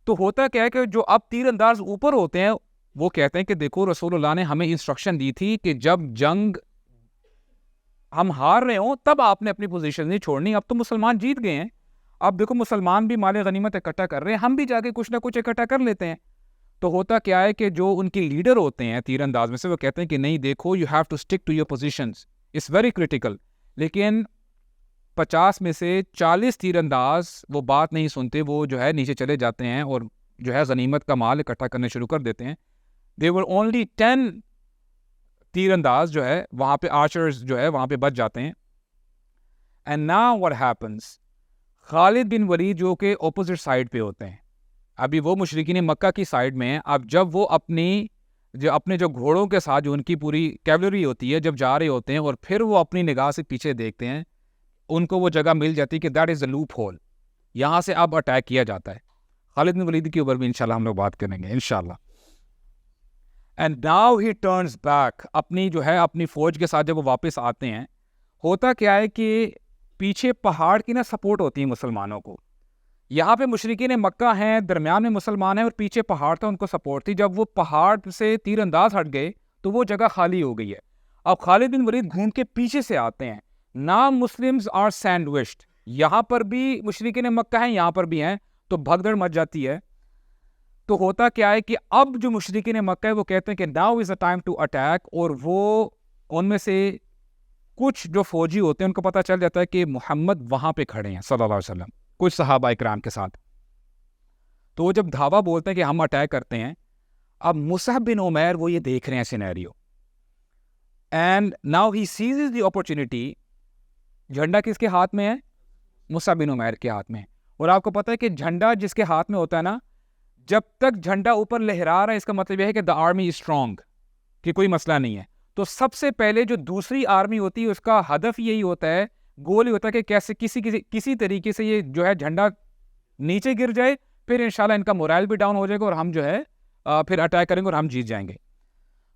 تو ہوتا کیا ہے کہ جو اب تیر انداز اوپر ہوتے ہیں وہ کہتے ہیں کہ دیکھو رسول اللہ نے ہمیں انسٹرکشن دی تھی کہ جب جنگ ہم ہار رہے ہوں تب آپ نے اپنی پوزیشن نہیں چھوڑنی، اب تو مسلمان جیت گئے ہیں، اب دیکھو مسلمان بھی مال غنیمت اکٹھا کر رہے ہیں، ہم بھی جا کے کچھ نہ کچھ اکٹھا کر لیتے ہیں۔ تو ہوتا کیا ہے کہ جو ان کے لیڈر ہوتے ہیں تیر انداز میں سے، وہ کہتے ہیں کہ نہیں دیکھو you have to stick to your positions, it's very critical. لیکن 50 میں سے 40 تیر انداز وہ بات نہیں سنتے، وہ جو ہے نیچے چلے جاتے ہیں اور جو ہے غنیمت کا مال اکٹھا کرنے شروع کر دیتے ہیں۔ There were only 10 تیر انداز جو ہے وہاں پہ، آرچرز جو ہے وہاں پہ بچ جاتے ہیں۔ And now what happens؟ خالد بن ولید جو کہ اپوزٹ سائڈ پہ ہوتے ہیں، ابھی وہ مشرکین مکہ کی سائڈ میں ہیں، اب جب وہ اپنے جو گھوڑوں کے ساتھ جو ان کی پوری کیولری ہوتی ہے جب جا رہے ہوتے ہیں، اور پھر وہ اپنی نگاہ سے پیچھے دیکھتے ہیں، ان کو وہ جگہ مل جاتی ہے کہ that is a loop whole, یہاں سے اب اٹیک کیا جاتا ہے۔ خالد بن ولید کے اوپر بھی انشاءاللہ ہم لوگ بات کریں گے انشاءاللہ۔ And now he turns back, اپنی فوج کے ساتھ جب وہ واپس آتے ہیں، ہوتا کیا ہے کہ پیچھے پہاڑ کی نا سپورٹ ہوتی ہے مسلمانوں کو. یہاں پہ مشرکین مکہ ہیں, درمیان میں مسلمان ہیں اور پیچھے پہاڑ تھا, ان کو سپورٹ تھی. جب وہ پہاڑ سے تیر انداز ہٹ گئے تو وہ جگہ خالی ہو گئی ہے. اب خالد بن ولید گھوم کے پیچھے سے آتے ہیں. نام مسلمز آر سینڈوچڈ, یہاں پر بھی مشرکین مکہ ہیں, یہاں پر بھی ہیں, تو بھگدڑ مچ جاتی ہے. تو ہوتا کیا ہے کہ اب جو مشرکین مکہ ہے وہ کہتے ہیں کہ now is a time to attack, اور وہ ان میں سے کچھ جو فوجی ہوتے ہیں ان کو پتہ چل جاتا ہے کہ محمد وہاں پہ کھڑے ہیں صلی اللہ علیہ وسلم کچھ صحابہ اکرام کے ساتھ. تو وہ جب دھاوا بولتے ہیں کہ ہم اٹیک کرتے ہیں, اب مصعب بن عمیر وہ یہ دیکھ رہے ہیں scenario, and now he ceases the opportunity. جھنڈا کس کے ہاتھ میں ہے؟ مصعب بن عمیر کے ہاتھ میں. اور آپ کو پتہ ہے کہ جھنڈا جس کے ہاتھ میں ہوتا ہے نا, جب تک جھنڈا اوپر لہرا رہا ہے اس کا مطلب یہ ہے کہ دا آرمی از اسٹرانگ, کہ کوئی مسئلہ نہیں ہے. تو سب سے پہلے جو دوسری آرمی ہوتی ہے اس کا ہدف یہی ہوتا ہے, گول ہی ہوتا ہے کہ کیسے کسی طریقے سے یہ جو ہے جھنڈا نیچے گر جائے, پھر انشاءاللہ ان کا مورائل بھی ڈاؤن ہو جائے گا اور ہم جو ہے پھر اٹیک کریں گے اور ہم جیت جائیں گے.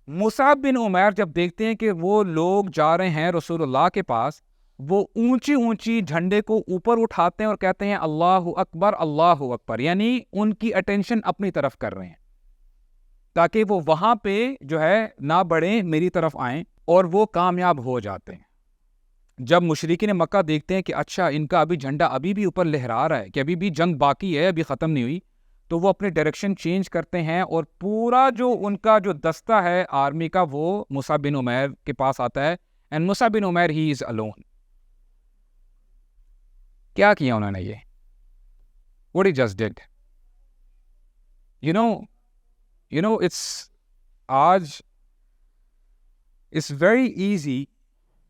مصعب بن عمیر جب دیکھتے ہیں کہ وہ لوگ جا رہے ہیں رسول اللہ کے پاس, وہ اونچی اونچی جھنڈے کو اوپر اٹھاتے ہیں اور کہتے ہیں اللہ اکبر اللہ اکبر, یعنی ان کی اٹینشن اپنی طرف کر رہے ہیں تاکہ وہ وہاں پہ جو ہے نہ بڑھیں, میری طرف آئیں, اور وہ کامیاب ہو جاتے ہیں. جب مشرکین مکہ دیکھتے ہیں کہ اچھا ان کا ابھی جھنڈا ابھی بھی اوپر لہرا رہا ہے, کہ ابھی بھی جنگ باقی ہے, ابھی ختم نہیں ہوئی, تو وہ اپنے ڈائریکشن چینج کرتے ہیں اور پورا جو ان کا جو دستہ ہے آرمی کا وہ مصعب بن عمیر کے پاس آتا ہے. And Musab bin Umair he is alone. کیا کیا انہوں نے یہ, what he just did, you know it's آج it's very easy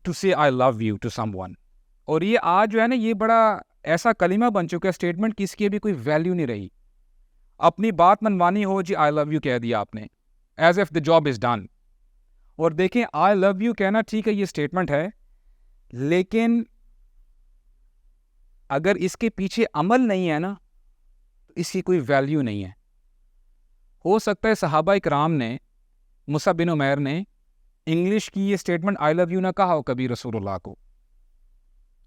to say I love you to someone, اور یہ آج جو ہے نا یہ بڑا ایسا کلمہ بن چکا ہے, اسٹیٹمنٹ کس کی بھی کوئی ویلیو نہیں رہی. اپنی بات منوانی ہو جی I love you کہہ دیا آپ نے, as if the job is done. اور دیکھیں I love you کہنا ٹھیک ہے, یہ اسٹیٹمنٹ ہے, لیکن اگر اس کے پیچھے عمل نہیں ہے نا تو اس کی کوئی ویلیو نہیں ہے. ہو سکتا ہے صحابہ اکرام نے, مصعب بن عمیر نے انگلش کی یہ اسٹیٹمنٹ آئی لو یو نہ کہا ہو کبھی رسول اللہ کو,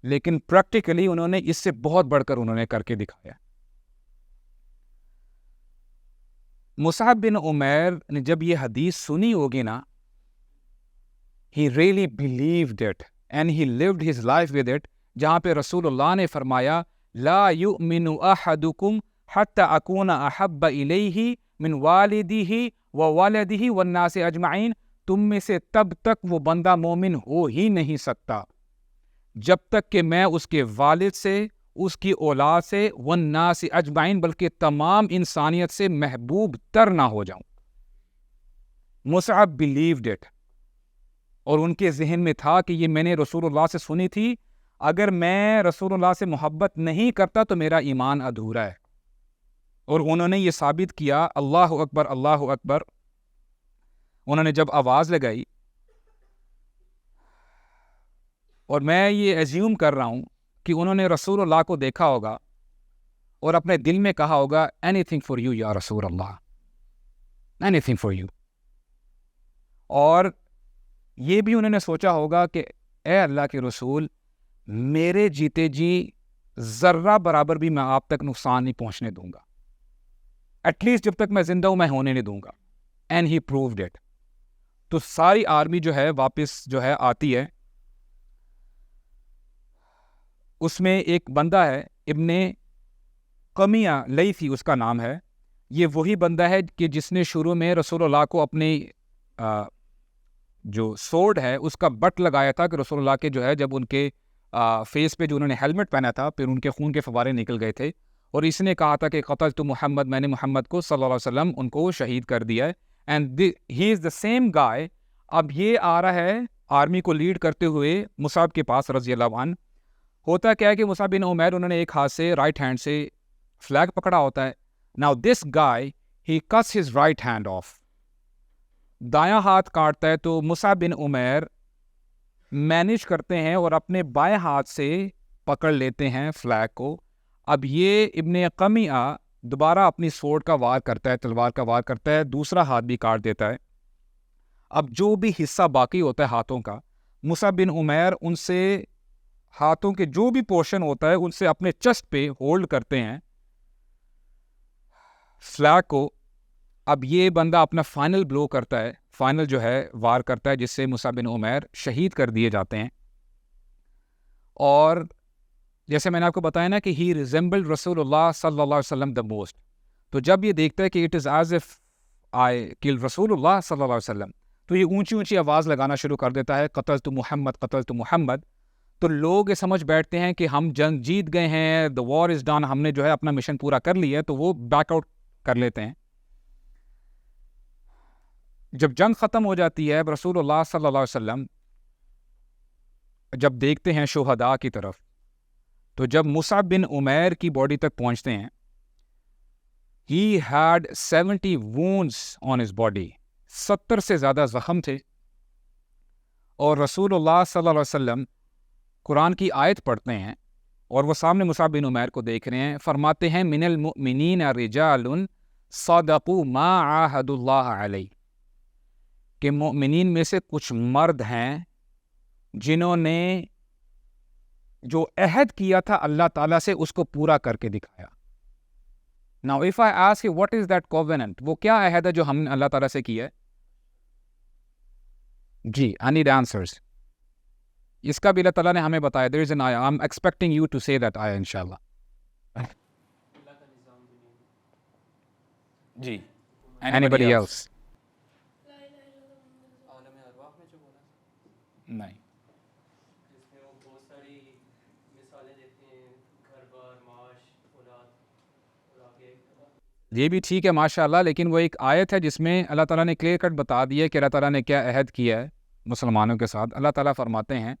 لیکن پریکٹیکلی انہوں نے اس سے بہت بڑھ کر انہوں نے کر کے دکھایا. مصعب بن عمیر نے جب یہ حدیث سنی ہوگی نا, he really believed it and he lived his life with it, جہاں پہ رسول اللہ نے فرمایا لا یؤمن احدکم حتی اکون احب الیہ من والدہ وولدہ والناس اجمعین, تم میں سے تب تک وہ بندہ مومن ہو ہی نہیں سکتا جب تک کہ میں اس کے والد سے, اس کی اولاد سے, والناس اجمعین بلکہ تمام انسانیت سے محبوب تر نہ ہو جاؤں. مصعب believed it, اور ان کے ذہن میں تھا کہ یہ میں نے رسول اللہ سے سنی تھی, اگر میں رسول اللہ سے محبت نہیں کرتا تو میرا ایمان ادھورا ہے. اور انہوں نے یہ ثابت کیا, اللہ اکبر اللہ اکبر. انہوں نے جب آواز لگائی, اور میں یہ ایزیوم کر رہا ہوں کہ انہوں نے رسول اللہ کو دیکھا ہوگا اور اپنے دل میں کہا ہوگا اینی تھنگ فار یو یا رسول اللہ, اینی تھنگ فار یو. اور یہ بھی انہوں نے سوچا ہوگا کہ اے اللہ کے رسول, میرے جیتے جی ذرہ برابر بھی میں آپ تک نقصان نہیں پہنچنے دوں گا, ایٹ لیسٹ جب تک میں زندہ ہوں میں ہونے نہیں دوں گا. And he proved it. تو ساری آرمی جو ہے واپس جو ہے آتی ہے. اس میں ایک بندہ ہے ابن قمیہ لیثی اس کا نام ہے. یہ وہی بندہ ہے کہ جس نے شروع میں رسول اللہ کو اپنی جو سورڈ ہے اس کا بٹ لگایا تھا کہ رسول اللہ کے جو ہے جب ان کے فیس پہ جو انہوں نے ہیلمٹ پہنا تھا پھر ان کے خون کے فوارے نکل گئے تھے, اور اس نے کہا تھا کہ قتل تو محمد, میں نے محمد کو صلی اللہ علیہ وسلم ان کو شہید کر دیا ہے. And he is the same guy. اب یہ آ رہا ہے آرمی کو لیڈ کرتے ہوئے مصعب کے پاس رضی اللہ عنہ. ہوتا کیا ہے کہ مصعب بن عمیر انہوں نے ایک ہاتھ سے رائٹ ہینڈ سے فلیگ پکڑا ہوتا ہے. Now this guy he cuts his right hand off, دایاں ہاتھ کاٹتا ہے, تو مصعب بن عمیر مینیج کرتے ہیں اور اپنے بائیں ہاتھ سے پکڑ لیتے ہیں فلیگ کو. اب یہ ابن قمیہ دوبارہ اپنی سورڈ کا وار کرتا ہے, تلوار کا وار کرتا ہے, دوسرا ہاتھ بھی کاٹ دیتا ہے. اب جو بھی حصہ باقی ہوتا ہے ہاتھوں کا, مصعب بن عمیر ان سے ہاتھوں کے جو بھی پورشن ہوتا ہے ان سے اپنے چسٹ پہ ہولڈ کرتے ہیں فلیگ کو. اب یہ بندہ اپنا فائنل بلو کرتا ہے, فائنل جو ہے وار کرتا ہے, جس سے مصعب بن عمیر شہید کر دیے جاتے ہیں. اور جیسے میں نے آپ کو بتایا نا کہ ہی ریزمبلڈ رسول اللہ صلی اللہ علیہ وسلم دا موسٹ, تو جب یہ دیکھتا ہے کہ it is as if I کل رسول اللہ صلی اللہ علیہ وسلم, تو یہ اونچی اونچی آواز لگانا شروع کر دیتا ہے, قتلت محمد قتلت محمد. تو لوگ یہ سمجھ بیٹھتے ہیں کہ ہم جنگ جیت گئے ہیں, دا وار از ڈن, ہم نے جو ہے اپنا مشن پورا کر لیا ہے, تو وہ بیک آؤٹ کر لیتے ہیں. جب جنگ ختم ہو جاتی ہے, رسول اللہ صلی اللہ علیہ وسلم جب دیکھتے ہیں شہداء کی طرف, تو جب مصعب بن عمیر کی باڈی تک پہنچتے ہیں, he had 70 wounds on his body, 70 سے زیادہ زخم تھے. اور رسول اللہ صلی اللہ علیہ وسلم قرآن کی آیت پڑھتے ہیں, اور وہ سامنے مصعب بن عمیر کو دیکھ رہے ہیں, فرماتے ہیں من المؤمنین رجال صدقوا ما عاہدوا اللہ علیہ, کہ مومنین میں سے کچھ مرد ہیں جنہوں نے جو عہد کیا تھا اللہ تعالیٰ سے اس کو پورا کر کے دکھایا. Now if I ask you what is that covenant, وہ کیا عہد ہے جو ہم نے اللہ تعالیٰ سے کیا ہے؟ جی, I need answers. اس کا بھی اللہ تعالیٰ نے ہمیں بتایا. There is an ayah. I'm expecting you to say that ayah inshallah. G. Anybody else? نہیں. یہ بھی ٹھیک ہے ماشاء اللہ, لیکن وہ ایک آیت ہے جس میں اللہ تعالیٰ نے کلیئر کٹ بتا دیا کہ اللہ تعالیٰ نے کیا عہد کیا ہے مسلمانوں کے ساتھ. اللہ تعالیٰ فرماتے ہیں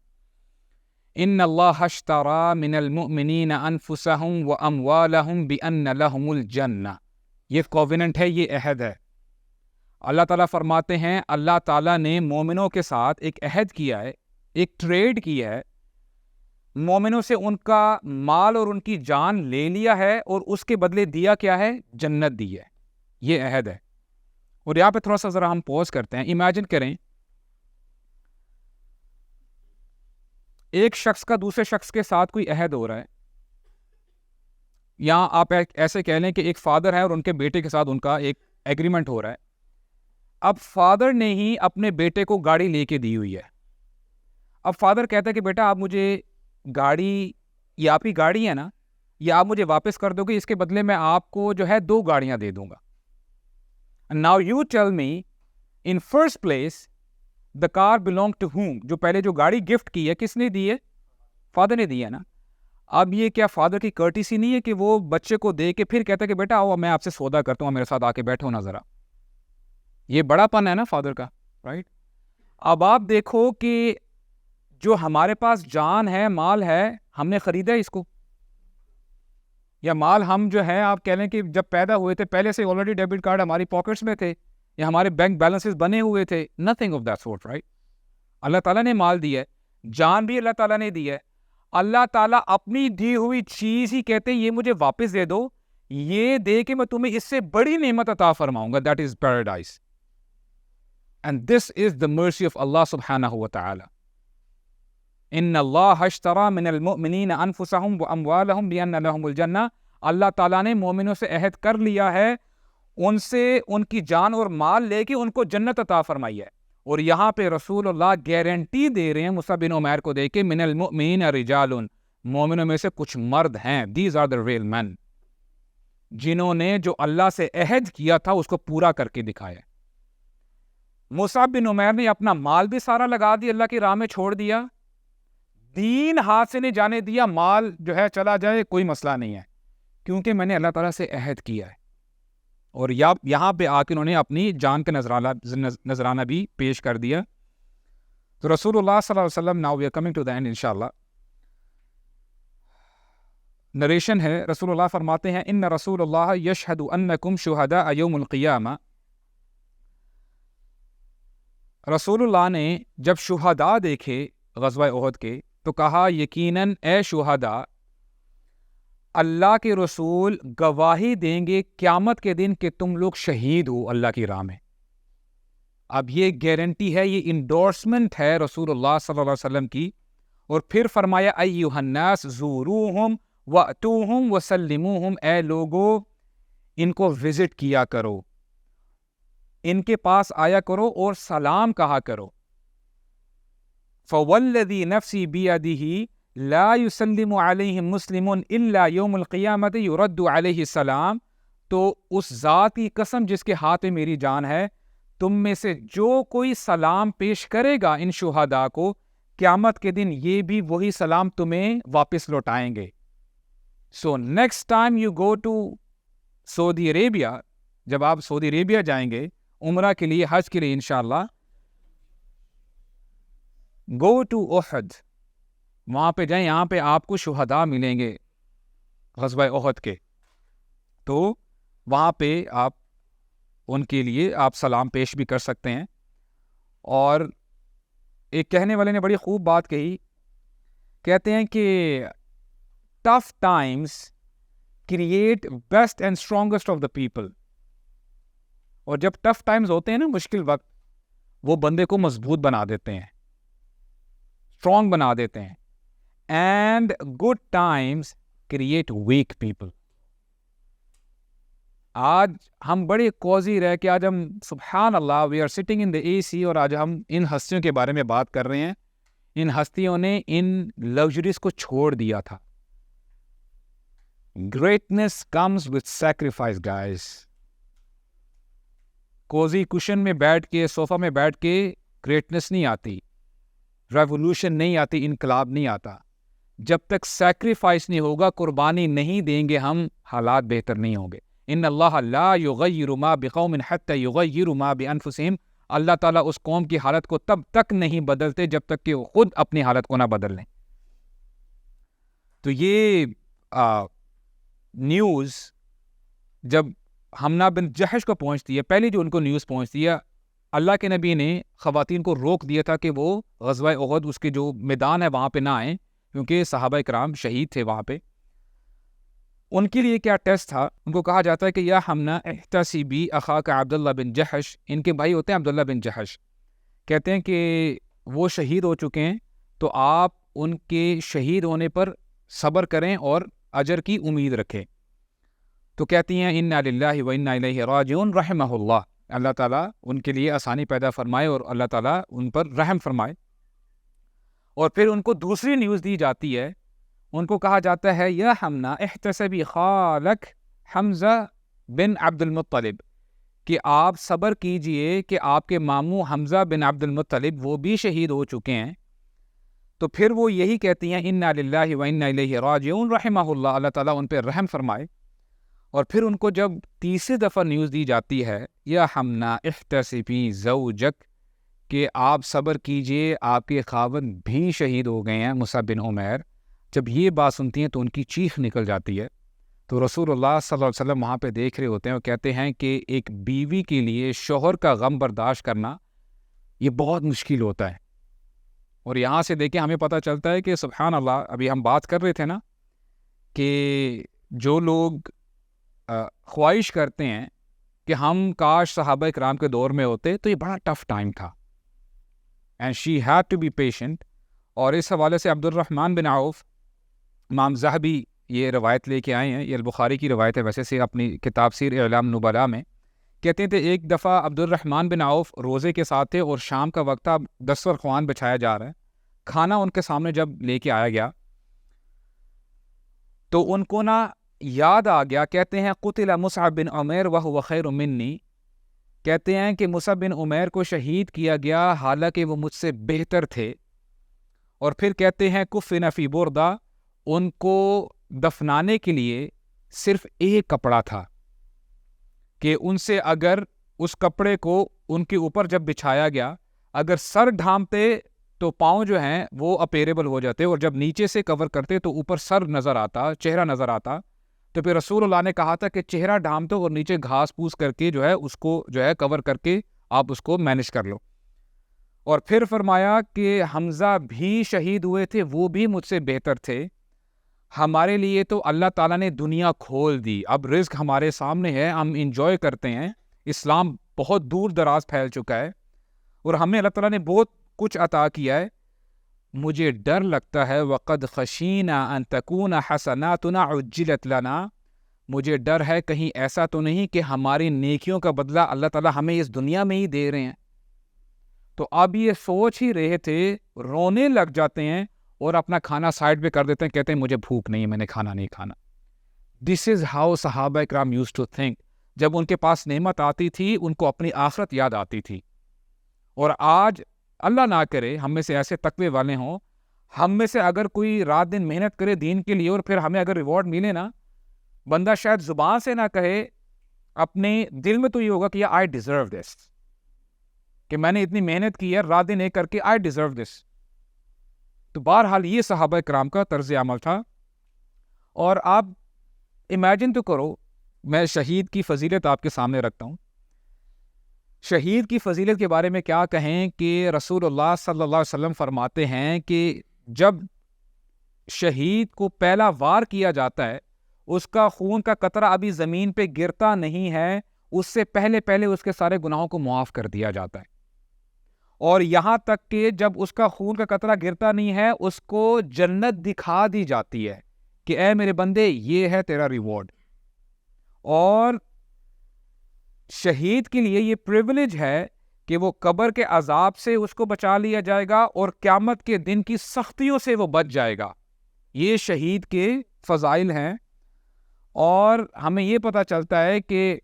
ان اللہ اشترى من المؤمنین انفسهم واموالهم بان لهم الجنہ. یہ کووننٹ ہے, یہ عہد ہے. اللہ تعالیٰ فرماتے ہیں اللہ تعالیٰ نے مومنوں کے ساتھ ایک عہد کیا ہے, ایک ٹریڈ کیا ہے, مومنوں سے ان کا مال اور ان کی جان لے لیا ہے, اور اس کے بدلے دیا کیا ہے؟ جنت دی ہے. یہ عہد ہے. اور یہاں پہ تھوڑا سا ذرا ہم پوز کرتے ہیں. امیجن کریں ایک شخص کا دوسرے شخص کے ساتھ کوئی عہد ہو رہا ہے, یا آپ ایسے کہہ لیں کہ ایک فادر ہے اور ان کے بیٹے کے ساتھ ان کا ایک ایگریمنٹ ہو رہا ہے. اب فادر نے ہی اپنے بیٹے کو گاڑی لے کے دی ہوئی ہے. اب فادر کہتا ہے کہ بیٹا آپ مجھے گاڑی, یہ آپ کی گاڑی ہے نا, یہ آپ مجھے واپس کر دو گے, اس کے بدلے میں آپ کو جو ہے 2 گاڑیاں دے دوں گا. Now you tell me, in first place, the car belonged to whom? جو پہلے جو گاڑی گفٹ کی ہے کس نے دی ہے؟ فادر نے دی ہے نا. اب یہ کیا فادر کی کرٹیسی نہیں ہے کہ وہ بچے کو دے کے پھر کہتا ہے کہ بیٹا آؤ میں آپ سے سودا کرتا ہوں, میرے ساتھ آ کے بیٹھو نا ذرا. یہ بڑا پن ہے نا فادر کا, رائٹ. اب آپ دیکھو کہ جو ہمارے پاس جان ہے, مال ہے, ہم نے خریدا ہے اس کو, یا مال ہم جو ہے آپ کہہ لیں کہ جب پیدا ہوئے تھے پہلے سے آلریڈی ڈیبٹ کارڈ ہماری پاکٹس میں تھے, یا ہمارے بینک بیلنسز بنے ہوئے تھے. Nothing of that sort, right. اللہ تعالیٰ نے مال دیا ہے, جان بھی اللہ تعالیٰ نے دی ہے. اللہ تعالیٰ اپنی دی ہوئی چیز ہی کہتے ہیں یہ مجھے واپس دے دو, یہ دے کے میں تمہیں اس سے بڑی نعمت عطا فرماؤں گا. That is paradise. And this is the mercy of اللہ سبحانہ و تعالی. ان اللہ اشترى من المؤمنین انفسهم واموالهم بان لهم الجنہ. اللہ تعالیٰ نے مومنوں سے عہد کر لیا ہے, ان سے ان کی جان اور مال لے کے ان کو جنت عطا فرمائی ہے. اور یہاں پہ رسول اللہ گارنٹی دے رہے ہیں مصعب بن عمیر کو دے کے من المؤمنین رجال, مومنوں میں سے کچھ مرد ہیں, دیز آر دا ریل مین, جنہوں نے جو اللہ سے عہد کیا تھا اس کو پورا کر کے دکھایا. مصعب بن عمیر نے اپنا مال بھی سارا لگا دیا, اللہ کی راہ میں چھوڑ دیا, دین ہاتھ سے نہیں جانے دیا, مال جو ہے چلا جائے کوئی مسئلہ نہیں ہے کیونکہ میں نے اللہ تعالیٰ سے عہد کیا ہے. اور یہاں پہ آ کے انہوں نے اپنی جان کا نذرانہ بھی پیش کر دیا. تو رسول اللہ صلی اللہ علیہ وسلم, now we are coming to the end انشاءاللہ. نریشن ہے, رسول اللہ فرماتے ہیں ان رسول اللہ یشہد انکم شہداء یوم القیامہ. رسول اللہ نے جب شہداء دیکھے غزوہ احد کے تو کہا یقیناً اے شہداء اللہ کے رسول گواہی دیں گے قیامت کے دن کہ تم لوگ شہید ہو اللہ کی راہ میں. اب یہ گارنٹی ہے, یہ انڈورسمنٹ ہے رسول اللہ صلی اللہ علیہ وسلم کی, اور پھر فرمایا ایھا الناس زوروہم واتوہم وسلموہم، اے لوگو ان کو وزٹ کیا کرو، ان کے پاس آیا کرو اور سلام کہا کرو. فوالذی نفسی بیدہ لا یسلم علیہم مسلم الا یوم القیامت یرد علیہ السلام، تو اس ذات کی قسم جس کے ہاتھ میں میری جان ہے، تم میں سے جو کوئی سلام پیش کرے گا ان شہداء کو، قیامت کے دن یہ بھی وہی سلام تمہیں واپس لوٹائیں گے. So next time you go to Saudi Arabia, جب آپ سعودی عربیہ جائیں گے عمرہ کے لیے، حج کے لیے انشاءاللہ، گو ٹو احد، وہاں پہ جائیں، یہاں پہ آپ کو شہداء ملیں گے غزوہ احد کے، تو وہاں پہ آپ ان کے لیے آپ سلام پیش بھی کر سکتے ہیں. اور ایک کہنے والے نے بڑی خوب بات کہی، کہتے ہیں کہ tough Times create best and strongest of the people. اور جب ٹف ٹائمز ہوتے ہیں نا، مشکل وقت، وہ بندے کو مضبوط بنا دیتے ہیں، اسٹرانگ بنا دیتے ہیں. And good Times create week people. آج ہم بڑے کوزی رہ کے، آج ہم سبحان اللہ وی آر سٹنگ ان دا اے سی، اور آج ہم ان ہستیوں کے بارے میں بات کر رہے ہیں. ان ہستیوں نے ان لگژریز کو چھوڑ دیا تھا. Greatness comes with sacrifice guys. Cozy cushion میں بیٹھ کے، صوفہ میں بیٹھ کے گریٹنس نہیں آتی، ریولوشن نہیں آتی، انقلاب نہیں آتا. جب تک سیکریفائس نہیں ہوگا، قربانی نہیں دیں گے ہم، حالات بہتر نہیں ہوں گے. ان اللہ لا یغیر ما بقوم حتی یغیروا ما بانفسہم. اللہ تعالیٰ اس قوم کی حالت کو تب تک نہیں بدلتے جب تک کہ وہ خود اپنی حالت کو نہ بدل لیں. تو یہ نیوز جب حمنا بن جحش کو پہنچتی ہے، پہلی جو ان کو نیوز پہنچتی ہے، اللہ کے نبی نے خواتین کو روک دیا تھا کہ وہ غزوہ احد، اس کے جو میدان ہے وہاں پہ نہ آئیں، کیونکہ صحابہ کرام شہید تھے وہاں پہ. ان کے لیے کیا ٹیسٹ تھا؟ ان کو کہا جاتا ہے کہ یا حمنا احتسبی اخاک عبداللہ بن جحش. ان کے بھائی ہوتے ہیں عبداللہ بن جحش. کہتے ہیں کہ وہ شہید ہو چکے ہیں، تو آپ ان کے شہید ہونے پر صبر کریں اور اجر کی امید رکھیں. تو کہتی ہیں انا للہ و انا الیہ راجعون، رحمہ اللہ، اللہ تعالیٰ ان کے لیے آسانی پیدا فرمائے اور اللہ تعالیٰ ان پر رحم فرمائے. اور پھر ان کو دوسری نیوز دی جاتی ہے، ان کو کہا جاتا ہے یا حمنا احتسبی خالک حمزہ بن عبد المطلب، کہ آپ صبر کیجئے کہ آپ کے ماموں حمزہ بن عبد المطلب وہ بھی شہید ہو چکے ہیں. تو پھر وہ یہی کہتی ہیں انا للہ و انا الیہ راجعون رحمہ اللہ، اللہ تعالیٰ ان پہ رحم فرمائے. اور پھر ان کو جب تیسری دفعہ نیوز دی جاتی ہے یا حمنا احتسبی زوجک، کہ آپ صبر کیجئے آپ کے خاوند بھی شہید ہو گئے ہیں، مصعب بن عمیر. جب یہ بات سنتی ہیں تو ان کی چیخ نکل جاتی ہے. تو رسول اللہ صلی اللہ علیہ وسلم وہاں پہ دیکھ رہے ہوتے ہیں اور کہتے ہیں کہ ایک بیوی کے لیے شوہر کا غم برداشت کرنا یہ بہت مشکل ہوتا ہے. اور یہاں سے دیکھیں ہمیں پتہ چلتا ہے کہ سبحان اللہ، ابھی ہم بات کر رہے تھے نا کہ جو لوگ خواہش کرتے ہیں کہ ہم کاش صحابہ کرام کے دور میں ہوتے، تو یہ بڑا ٹف ٹائم تھا. And she had to be patient. اور اس حوالے سے عبد الرحمن بن عوف، امام ذہبی یہ روایت لے کے آئے ہیں، یہ البخاری کی روایت ہے ویسے سے، اپنی کتاب سیر اعلام نبلاء میں کہتے تھے ایک دفعہ عبد الرحمن بن عوف روزے کے ساتھ تھے اور شام کا وقت تھا، دسترخوان بچھایا جا رہا ہے. کھانا ان کے سامنے جب لے کے آیا گیا تو ان کو نا یاد آ گیا. کہتے ہیں قتل مصعب بن عمیر وہو خیر منی، کہتے ہیں کہ مصعب بن عمیر کو شہید کیا گیا حالانکہ وہ مجھ سے بہتر تھے. اور پھر کہتے ہیں کفن فی بردہ، ان کو دفنانے کے لیے صرف ایک کپڑا تھا کہ ان سے اگر اس کپڑے کو ان کے اوپر جب بچھایا گیا، اگر سر ڈھانپتے تو پاؤں جو ہیں وہ اپیریبل ہو جاتے، اور جب نیچے سے کور کرتے تو اوپر سر نظر آتا، چہرہ نظر آتا. تو پھر رسول اللہ نے کہا تھا کہ چہرہ ڈھانپ دو اور نیچے گھاس پوس کر کے جو ہے اس کو جو ہے کور کر کے آپ اس کو مینج کر لو. اور پھر فرمایا کہ حمزہ بھی شہید ہوئے تھے، وہ بھی مجھ سے بہتر تھے. ہمارے لیے تو اللہ تعالیٰ نے دنیا کھول دی، اب رزق ہمارے سامنے ہے، ہم انجوائے کرتے ہیں. اسلام بہت دور دراز پھیل چکا ہے اور ہمیں اللہ تعالیٰ نے بہت کچھ عطا کیا ہے. مجھے ڈر لگتا ہے وقد خشینا ان تکون حسناتنا عجلت لنا، مجھے ڈر ہے کہیں ایسا تو نہیں کہ ہماری نیکیوں کا بدلہ اللہ تعالیٰ ہمیں اس دنیا میں ہی دے رہے ہیں۔ تو اب یہ سوچ ہی رہے تھے، رونے لگ جاتے ہیں اور اپنا کھانا سائڈ پہ کر دیتے ہیں، کہتے ہیں مجھے بھوک نہیں ہے، میں نے کھانا نہیں کھانا۔ دس از ہاؤ صحابہ کرام یوز ٹو تھنک۔ جب ان کے پاس نعمت آتی تھی ان کو اپنی آخرت یاد آتی تھی۔ اور آج اللہ نہ کرے ہم میں سے ایسے تقوی والے ہوں، ہم میں سے اگر کوئی رات دن محنت کرے دین کے لیے اور پھر ہمیں اگر ریوارڈ ملے نا، بندہ شاید زبان سے نہ کہے، اپنے دل میں تو یہ ہوگا کہ آئی ڈیزرو دس، کہ میں نے اتنی محنت کی ہے رات دن ایک کر کے، آئی ڈیزرو دس۔ تو بہرحال یہ صحابہ کرام کا طرز عمل تھا۔ اور آپ امیجن تو کرو، میں شہید کی فضیلت آپ کے سامنے رکھتا ہوں۔ شہید کی فضیلت کے بارے میں کیا کہیں کہ رسول اللہ صلی اللہ علیہ وسلم فرماتے ہیں کہ جب شہید کو پہلا وار کیا جاتا ہے، اس کا خون کا قطرہ ابھی زمین پہ گرتا نہیں ہے، اس سے پہلے پہلے اس کے سارے گناہوں کو معاف کر دیا جاتا ہے۔ اور یہاں تک کہ جب اس کا خون کا قطرہ گرتا نہیں ہے، اس کو جنت دکھا دی جاتی ہے کہ اے میرے بندے یہ ہے تیرا ریوارڈ۔ اور شہید کے لیے یہ پریویلیج ہے کہ وہ قبر کے عذاب سے اس کو بچا لیا جائے گا اور قیامت کے دن کی سختیوں سے وہ بچ جائے گا۔ یہ شہید کے فضائل ہیں۔ اور ہمیں یہ پتہ چلتا ہے کہ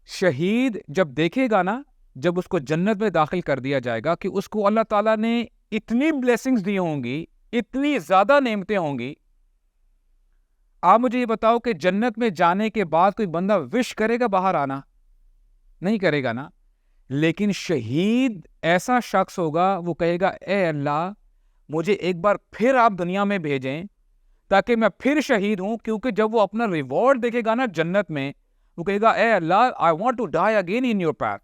شہید جب دیکھے گا نا، جب اس کو جنت میں داخل کر دیا جائے گا، کہ اس کو اللہ تعالیٰ نے اتنی بلیسنگز دی ہوں گی، اتنی زیادہ نعمتیں ہوں گی۔ آپ مجھے یہ بتاؤ کہ جنت میں جانے کے بعد کوئی بندہ وش کرے گا باہر آنا؟ نہیں کرے گا نا۔ لیکن شہید ایسا شخص ہوگا، وہ کہے گا اے اللہ مجھے ایک بار پھر آپ دنیا میں بھیجیں تاکہ میں پھر شہید ہوں، کیونکہ جب وہ اپنا ریوارڈ دیکھے گا نا جنت میں، وہ کہے گا اے اللہ I want to die again in your path۔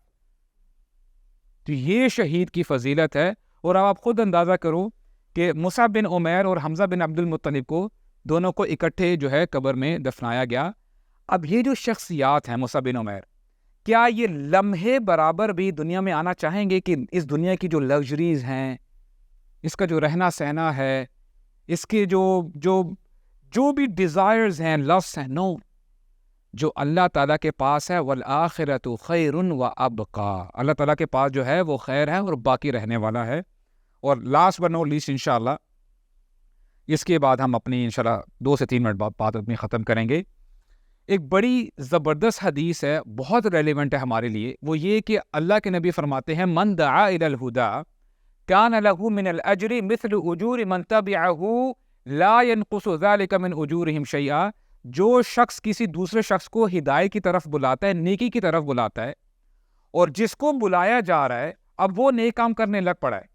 تو یہ شہید کی فضیلت ہے۔ اور اب آپ خود اندازہ کرو کہ مصعب بن عمیر اور حمزہ بن عبد المطلب کو دونوں کو اکٹھے جو ہے قبر میں دفنایا گیا۔ اب یہ جو شخصیات ہیں مصعب بن عمیر، کیا یہ لمحے برابر بھی دنیا میں آنا چاہیں گے کہ اس دنیا کی جو لگژریز ہیں، اس کا جو رہنا سہنا ہے، اس کے جو بھی ڈیزائرز ہیں، لفظ ہیں؟ نو، جو اللہ تعالیٰ کے پاس ہے وَالْآخِرَةُ خَيْرٌ وَأَبْقَىٰ، اللہ تعالیٰ کے پاس جو ہے وہ خیر ہے اور باقی رہنے والا ہے۔ اور لاسٹ بٹ نوٹ لیسٹ انشاءاللہ، اس کے بعد ہم اپنی انشاءاللہ 2 سے 3 منٹ بعد بات اپنی ختم کریں گے۔ ایک بڑی زبردست حدیث ہے، بہت ریلیونٹ ہے ہمارے لیے۔ وہ یہ کہ اللہ کے نبی فرماتے ہیں من دعا الی الہدی کان لہ من الاجر مثل اجور من تبعہ لا ينقص ذلك من اجورہم شیئا، جو شخص کسی دوسرے شخص کو ہدایت کی طرف بلاتا ہے، نیکی کی طرف بلاتا ہے، اور جس کو بلایا جا رہا ہے اب وہ نیک کام کرنے لگ پڑا ہے،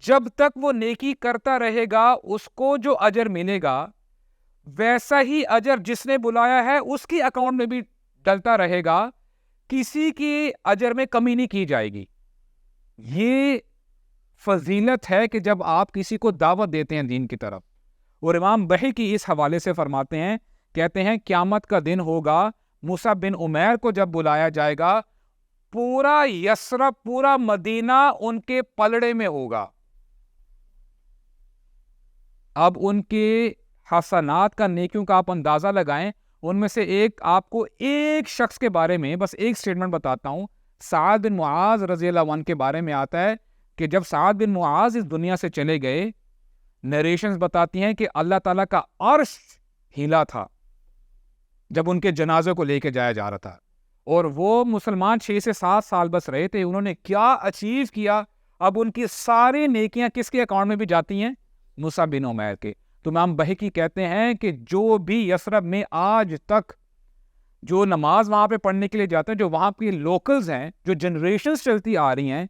جب تک وہ نیکی کرتا رہے گا اس کو جو اجر ملے گا ویسا ہی اجر جس نے بلایا ہے اس کی اکاؤنٹ میں بھی ڈلتا رہے گا، کسی کی اجر میں کمی نہیں کی جائے گی۔ یہ فضیلت ہے کہ جب آپ کسی کو دعوت دیتے ہیں دین کی طرف۔ اور امام بہقی اس حوالے سے فرماتے ہیں، کہتے ہیں قیامت کا دن ہوگا، مصعب بن عمیر کو جب بلایا جائے گا، پورا یثرب، پورا مدینہ ان کے پلڑے میں ہوگا۔ اب ان کے حسنات کا، نیکیوں کا آپ اندازہ لگائیں۔ ان میں سے آپ کو ایک شخص کے بارے میں بس ایک سٹیٹمنٹ بتاتا ہوں۔ سعد بن معاذ رضی اللہ عنہ کے بارے میں آتا ہے کہ جب سعد بن معاذ اس دنیا سے چلے گئے، نریشنز بتاتی ہیں کہ اللہ تعالیٰ کا عرش ہلا تھا جب ان کے جنازے کو لے کے جایا جا رہا تھا، اور وہ مسلمان 6 سے 7 سال بس رہے تھے، انہوں نے کیا اچیو کیا۔ اب ان کی ساری نیکیاں کس کے اکاؤنٹ میں بھی جاتی ہیں؟ مصعب بن عمیر کے۔ تو امام بہقی کہتے ہیں کہ جو بھی یثرب میں آج تک جو نماز وہاں پہ پڑھنے کے لیے جاتے ہیں، جو وہاں کی لوکلز ہیں، جو جنریشنز چلتی آ رہی ہیں،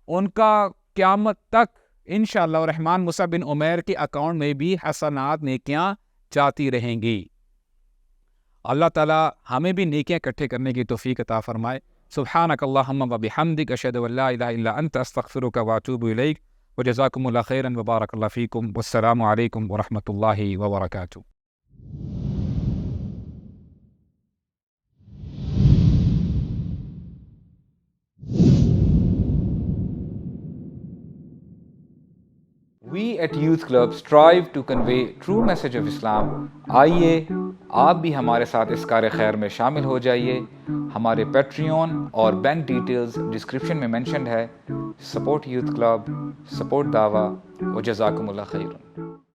ان کا قیامت تک انشاءاللہ الرحمن مصعب بن عمیر کے اکاؤنٹ میں بھی حسنات، نیکیاں جاتی رہیں گی۔ اللہ تعالیٰ ہمیں بھی نیکیاں اکٹھے کرنے کی توفیق عطا فرمائے۔ سبحانک اللہم و بحمدک، اشہد ان لا الہ الا انت، استغفرک و اتوب الیک، وجزاکم اللہ خیرا وبارک اللہ فیکم، والسلام علیکم ورحمۃ اللہ وبرکاتہ۔ We at Youth Club strive to convey true message of Islam. آئیے آپ بھی ہمارے ساتھ اس کار خیر میں شامل ہو جائیے. ہمارے پیٹریون اور بینک ڈیٹیلز ڈسکرپشن میں مینشنڈ ہے. سپورٹ یوتھ کلب, سپورٹ دعویٰ, و جزاکم اللہ خیر.